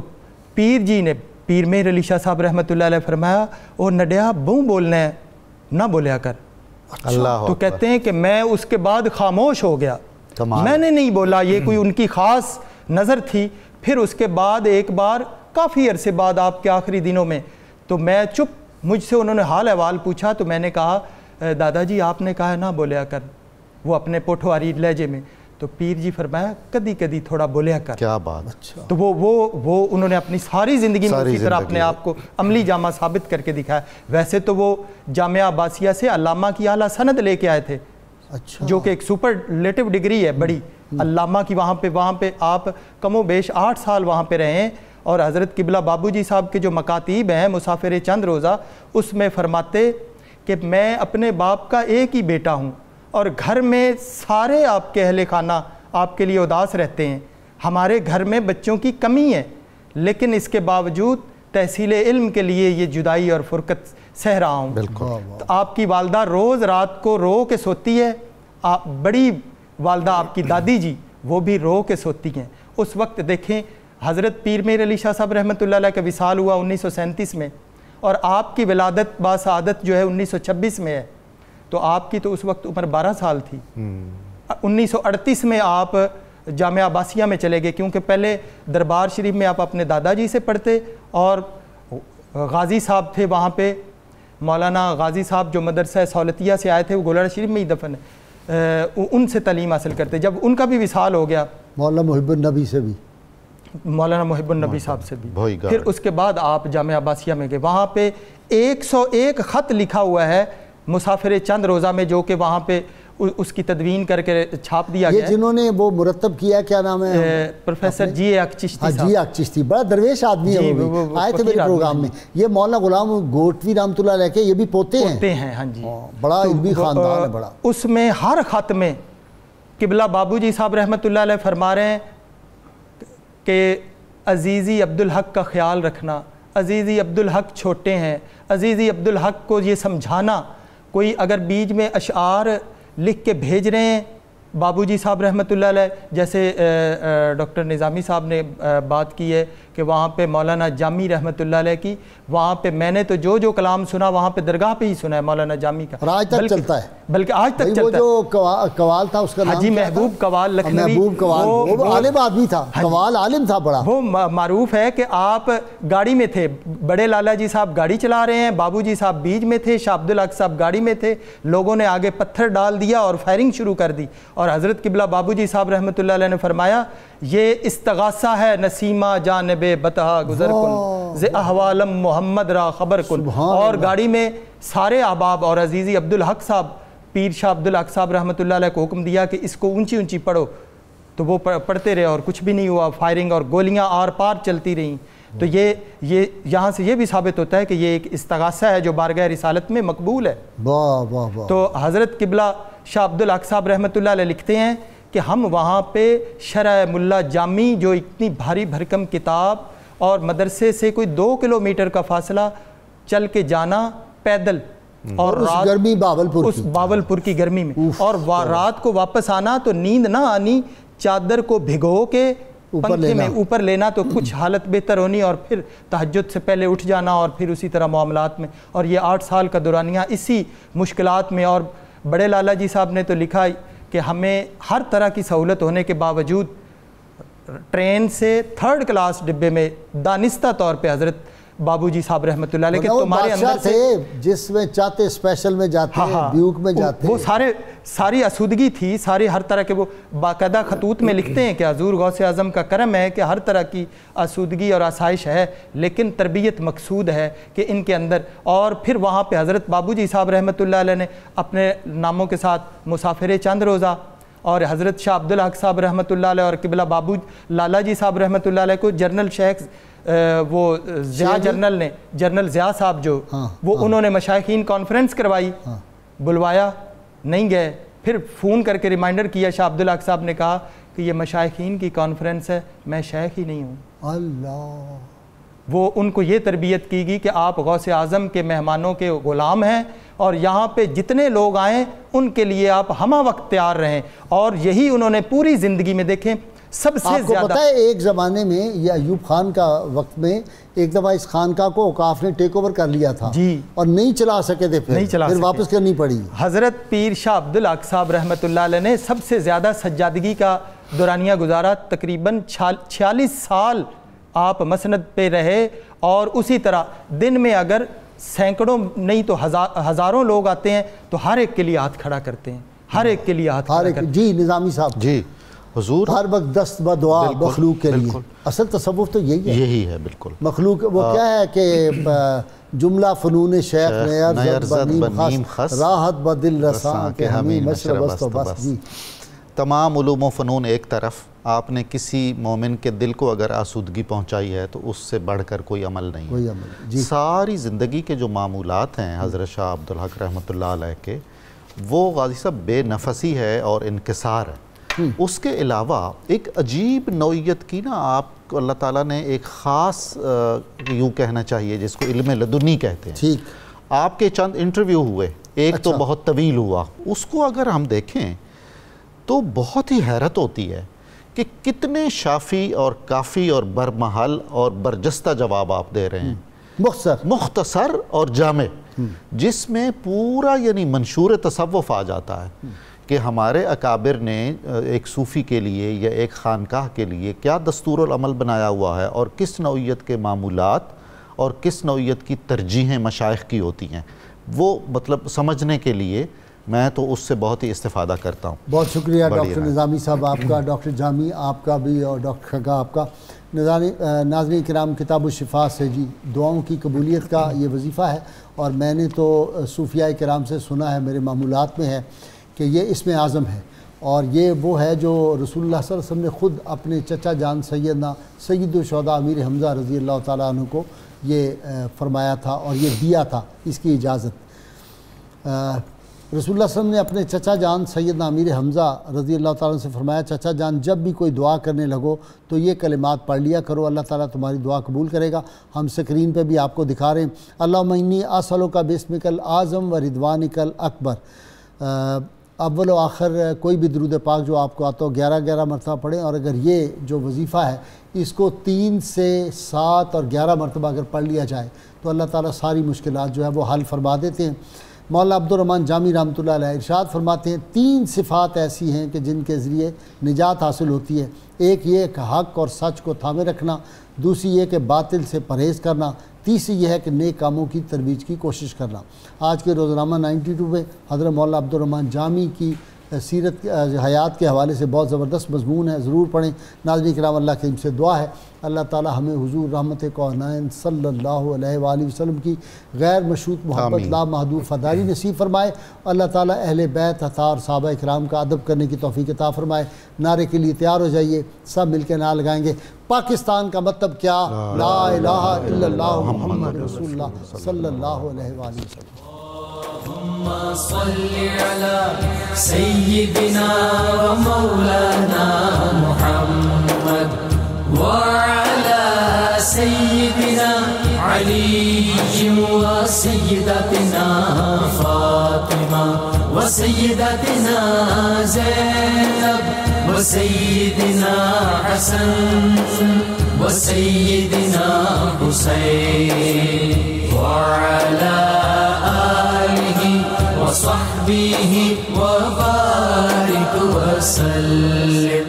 پیر جی نے، پیر مہر علی شاہ صاحب رحمۃ اللہ علیہ فرمایا او نڈیا بہوں بولنا ہے نہ بولیا کر، تو کہتے ہیں کہ میں اس کے بعد خاموش ہو گیا، میں نے نہیں بولا، یہ کوئی ان کی خاص نظر تھی۔ پھر اس کے بعد ایک بار کافی عرصے بعد آپ کے آخری دنوں میں، تو میں چپ، مجھ سے انہوں نے حال احوال پوچھا، تو میں نے کہا دادا جی آپ نے کہا نہ بولیا کر، وہ اپنے پوٹھواری لہجے میں، تو پیر جی فرمایا کدی کدی تھوڑا بولیا کر۔ کیا بات۔ تو وہ انہوں نے اپنی ساری زندگی میں اسی طرح اپنے آپ کو عملی جامہ ثابت کر کے دکھایا۔ ویسے تو وہ جامعہ عباسیہ سے علامہ کی اعلیٰ سند لے کے آئے تھے، جو کہ ایک سپرلیٹو ڈگری ہے بڑی، علامہ کی، وہاں پہ آپ کم و بیش 8 سال وہاں پہ رہے ہیں، اور حضرت قبلہ بابو جی صاحب کے جو مکاتیب ہیں مسافر چند روزہ، اس میں فرماتے کہ میں اپنے باپ کا ایک ہی بیٹا ہوں، اور گھر میں سارے آپ کے اہل خانہ آپ کے لیے اداس رہتے ہیں، ہمارے گھر میں بچوں کی کمی ہے، لیکن اس کے باوجود تحصیل علم کے لیے یہ جدائی اور فرقت سہ رہا ہوں۔ تو آپ کی والدہ روز رات کو رو کے سوتی ہے، بڑی والدہ آپ کی دادی جی وہ بھی رو کے سوتی ہیں۔ اس وقت دیکھیں حضرت پیر مہر علی شاہ صاحب رحمۃ اللہ علیہ کا وصال ہوا 1937 میں، اور آپ کی ولادت باسعادت جو ہے 1926 میں ہے، تو آپ کی تو اس وقت عمر 12 سال تھی۔ 1938 میں آپ جامعہ عباسیہ میں چلے گئے، کیونکہ پہلے دربار شریف میں آپ اپنے دادا جی سے پڑھتے، اور غازی صاحب تھے وہاں پہ، مولانا غازی صاحب جو مدرسہ سہولتیہ سے آئے تھے، وہ گولڑا شریف میں ہی دفن ہے، ان سے تعلیم حاصل کرتے۔ جب ان کا بھی وصال ہو گیا، مولانا محب النبی سے بھی، مولانا محب النبی صاحب سے بھی، پھر اس کے بعد آپ جامعہ عباسیہ میں گئے، وہاں پہ 101 خط لکھا ہوا ہے مسافر چند روزہ میں، جو کہ وہاں پہ اس کی تدوین کر کے چھاپ دیا گیا ہے۔ یہ جنہوں نے وہ مرتب کیا، کیا نام ہے؟ پروفیسر جی اے حق چشتی صاحب۔ جی اے حق چشتی بڑا درویش آدمی ہے، وہ آئے تھے میرے پروگرام میں۔ یہ مولانا غلام گوٹوی رحمۃ اللہ علیہ کے یہ بھی پوتے ہیں، ہاں جی، بڑا علمی خاندان ہے بڑا۔ اس میں ہر خط میں قبلہ بابو جی صاحب رحمۃ اللہ علیہ فرما رہے ہیں کہ عزیزی عبدالحق کا خیال رکھنا، عزیزی عبدالحق چھوٹے ہیں، عزیزی عبدالحق کو یہ سمجھانا، کوئی اگر بیچ میں اشعار لکھ کے بھیج رہے ہیں بابو جی صاحب رحمۃ اللہ علیہ، جیسے ڈاکٹر نظامی صاحب نے بات کی ہے کہ وہاں پہ مولانا جامی رحمۃ اللہ علیہ کی، وہاں پہ میں نے تو جو کلام سنا وہاں پہ درگاہ پہ ہی سنا ہے مولانا جامی کا، اور آج تک چلتا ہے۔ بلکہ آج تک چلتا ہے۔ وہ جو قوال تھا اس کا نام حاجی محبوب قوال لکھنوی، محبوب قوال، وہ عالم آدمی تھا، قوال عالم تھا بڑا۔ وہ معروف ہے کہ آپ گاڑی میں تھے، بڑے لالا جی صاحب گاڑی چلا رہے ہیں، بابو جی صاحب بیچ میں تھے، شاہ عبدالحق صاحب گاڑی میں تھے، لوگوں نے آگے پتھر ڈال دیا اور فائرنگ شروع کر دی، اور حضرت قبلہ بابو جی صاحب رحمۃ اللہ علیہ نے فرمایا یہ استغاثہ ہے نسیمہ جانب بتہا گزر کن ز احوالم محمد را خبر کن۔ اور گاڑی میں سارے احباب اور عزیزی عبدالحق صاحب، پیر شاہ عبدالحق صاحب رحمۃ اللہ علیہ کو حکم دیا کہ اس کو اونچی اونچی پڑھو، تو وہ پڑھتے رہے اور کچھ بھی نہیں ہوا، فائرنگ اور گولیاں آر پار چلتی رہیں۔ تو یہ یہاں سے یہ بھی ثابت ہوتا ہے کہ یہ ایک استغاثہ ہے جو بارگاہ رسالت میں مقبول ہے۔ تو حضرت قبلہ شاہ عبدالحق صاحب رحمۃ اللہ علیہ لکھتے ہیں کہ ہم وہاں پہ شرح ملا جامی، جو اتنی بھاری بھرکم کتاب، اور مدرسے سے کوئی 2 کلومیٹر کا فاصلہ چل کے جانا پیدل، اور اس گرمی اس باولپور کی گرمی میں، اور رات کو واپس آنا تو نیند نہ آنی، چادر کو بھگو کے پنکھے میں اوپر لینا تو کچھ حالت بہتر ہونی، اور پھر تہجد سے پہلے اٹھ جانا، اور پھر اسی طرح معاملات میں، اور یہ 8 سال کا دورانیہ اسی مشکلات میں۔ اور بڑے لالا جی صاحب نے تو لکھا کہ ہمیں ہر طرح کی سہولت ہونے کے باوجود ٹرین سے 3rd کلاس ڈبے میں دانستہ طور پہ حضرت بابو جی صاحب رحمۃ اللہ علیہ کہ تمہارے اندر سے جس میں چاہتے اسپیشل میں جاتے ہیں، بیوک میں جاتے ہیں، وہ ساری آسودگی تھی، ساری ہر طرح کے، وہ باقاعدہ خطوط میں لکھتے ہیں کہ حضور غوث اعظم کا کرم ہے کہ ہر طرح کی آسودگی اور آسائش ہے، لیکن تربیت مقصود ہے کہ ان کے اندر۔ اور پھر وہاں پہ حضرت بابو جی صاحب رحمۃ اللہ علیہ نے اپنے ناموں کے ساتھ مسافر چند روزہ، اور حضرت شاہ عبدالحق صاحب رحمۃ اللہ علیہ اور قبلہ بابو لالا جی صاحب رحمۃ اللہ علیہ کو جنرل شیخ وہ ضیاء جنرل ضیاء صاحب جو وہ انہوں نے مشائخین کانفرنس کروائی، بلوایا، نہیں گئے، پھر فون کر کے ریمائنڈر کیا، شاہ عبدالحق صاحب نے کہا کہ یہ مشائخین کی کانفرنس ہے، میں شیخ ہی نہیں ہوں۔ اللہ، وہ ان کو یہ تربیت کی گئی کہ آپ غوث اعظم کے مہمانوں کے غلام ہیں، اور یہاں پہ جتنے لوگ آئیں ان کے لیے آپ ہمہ وقت تیار رہیں، اور یہی انہوں نے پوری زندگی میں دیکھیں سب سے زیادہ۔ آپ کو پتہ ہے ایک زمانے میں یہ ایوب خان کا وقت میں ایک دفعہ اس خانقاہ کو اوقاف نے ٹیک اوور کر لیا تھا جی، اور نہیں چلا سکے تھے، پھر واپس کرنی پڑی۔ حضرت پیر شاہ عبدالحق صاحب رحمۃ اللہ علیہ نے سب سے زیادہ سجادگی کا دورانیہ گزارا، تقریباً 46 سال آپ مسند پہ رہے، اور اسی طرح دن میں اگر سینکڑوں نہیں تو ہزاروں لوگ آتے ہیں تو ہر ایک کے لیے ہاتھ کھڑا کرتے ہیں، ہر ایک کے لیے ہاتھ کھڑا کرتے ہیں۔ جی نظامی صاحب، جی حضور ہر وقت دست بدعا مخلوق کے لیے، اصل تصوف تو یہی ہے بالکل مخلوق۔ وہ کیا ہے کہ جملہ فنون شیخ نیرزد بنیم خس راحت بدل رساں کہ ہمیں مشربست و بس۔ جی تمام علوم و فنون ایک طرف، آپ نے کسی مومن کے دل کو اگر آسودگی پہنچائی ہے تو اس سے بڑھ کر کوئی عمل نہیں ہے۔ ساری زندگی کے جو معمولات ہیں حضرت شاہ عبدالحق رحمۃ اللہ علیہ کے، وہ غازی صاحب بے نفسی ہے اور انکسار ہے۔ اس کے علاوہ ایک عجیب نوعیت کی آپ کو اللہ تعالیٰ نے ایک خاص یوں کہنا چاہیے جس کو علم لدنی کہتے ہیں۔ آپ کے چند انٹرویو ہوئے، ایک تو بہت طویل ہوا، اس کو اگر ہم دیکھیں تو بہت ہی حیرت ہوتی ہے کہ کتنے شافی اور کافی اور برمحل اور برجستہ جواب آپ دے رہے ہیں، مختصر اور جامع، جس میں پورا یعنی منشور تصوف آ جاتا ہے کہ ہمارے اکابر نے ایک صوفی کے لیے یا ایک خانقاہ کے لیے کیا دستور العمل بنایا ہوا ہے، اور کس نوعیت کے معمولات اور کس نوعیت کی ترجیحیں مشائخ کی ہوتی ہیں، وہ مطلب سمجھنے کے لیے میں تو اس سے بہت ہی استفادہ کرتا ہوں۔ بہت شکریہ ڈاکٹر نظامی صاحب آپ کا، ڈاکٹر جامی آپ کا بھی، اور ڈاکٹر خگا آپ کا۔ ناظرین کرام، کتاب الشفا سے جی دعاؤں کی قبولیت کا یہ وظیفہ ہے، اور میں نے تو صوفیاء کرام سے سنا ہے، میرے معمولات میں ہے کہ یہ اسم اعظم ہے، اور یہ وہ ہے جو رسول اللہ صلی اللہ علیہ وسلم نے خود اپنے چچا جان سیدنا سید الشہداء امیر حمزہ رضی اللہ تعالیٰ عنہ کو یہ فرمایا تھا اور یہ دیا تھا اس کی اجازت۔ رسول اللہ صلی اللہ علیہ وسلم نے اپنے چچا جان سیدنا امیر حمزہ رضی اللہ تعالیٰ عنہ سے فرمایا، چچا جان جب بھی کوئی دعا کرنے لگو تو یہ کلمات پڑھ لیا کرو، اللہ تعالیٰ تمہاری دعا قبول کرے گا۔ ہم سکرین پہ بھی آپ کو دکھا رہے ہیں، اللہم انی اسألک باسمک الاعظم و رضوانک الاکبر۔ اول و آخر کوئی بھی درود پاک جو آپ کو آتا ہو 11 مرتبہ پڑھیں، اور اگر یہ جو وظیفہ ہے اس کو 3 سے 7 اور 11 مرتبہ اگر پڑھ لیا جائے تو اللہ تعالیٰ ساری مشکلات جو ہے وہ حل فرما دیتے ہیں۔ مولانا عبدالرحمن جامی رحمۃ اللہ علیہ ارشاد فرماتے ہیں 3 صفات ایسی ہیں کہ جن کے ذریعے نجات حاصل ہوتی ہے. ایک یہ کہ حق اور سچ کو تھامے رکھنا، دوسری یہ کہ باطل سے پرہیز کرنا، تیسری یہ ہے کہ نیک کاموں کی ترویج کی کوشش کرنا. آج کے روزنامہ 92 میں حضرت مولانا عبدالرحمن جامی کی سیرت حیات کے حوالے سے بہت زبردست مضمون ہے، ضرور پڑھیں. ناظرین کرام، اللہ کریم سے دعا ہے اللہ تعالی ہمیں حضور رحمت کونین صلی اللہ علیہ وآلہ وسلم کی غیر مشروط محبت لامحدود فداری نصیب فرمائے. اللہ تعالی اہل بیت اطہار صحابہ کرام کا ادب کرنے کی توفیق عطا فرمائے. نعرے کے لیے تیار ہو جائیے، سب مل کے نعرہ لگائیں گے. پاکستان کا مطلب کیا؟ لا الہ الا اللہ محمد رسول اللہ صلی اللہ علیہ وآلہ وسلم. اللهم صل على سيدنا ومولانا محمد وعلى سيدنا علي وسيدتنا فاطمة وسيدتنا زينب وسيدنا حسن وسيدنا حسين وعلى آله وصحبه وبارك وسلم.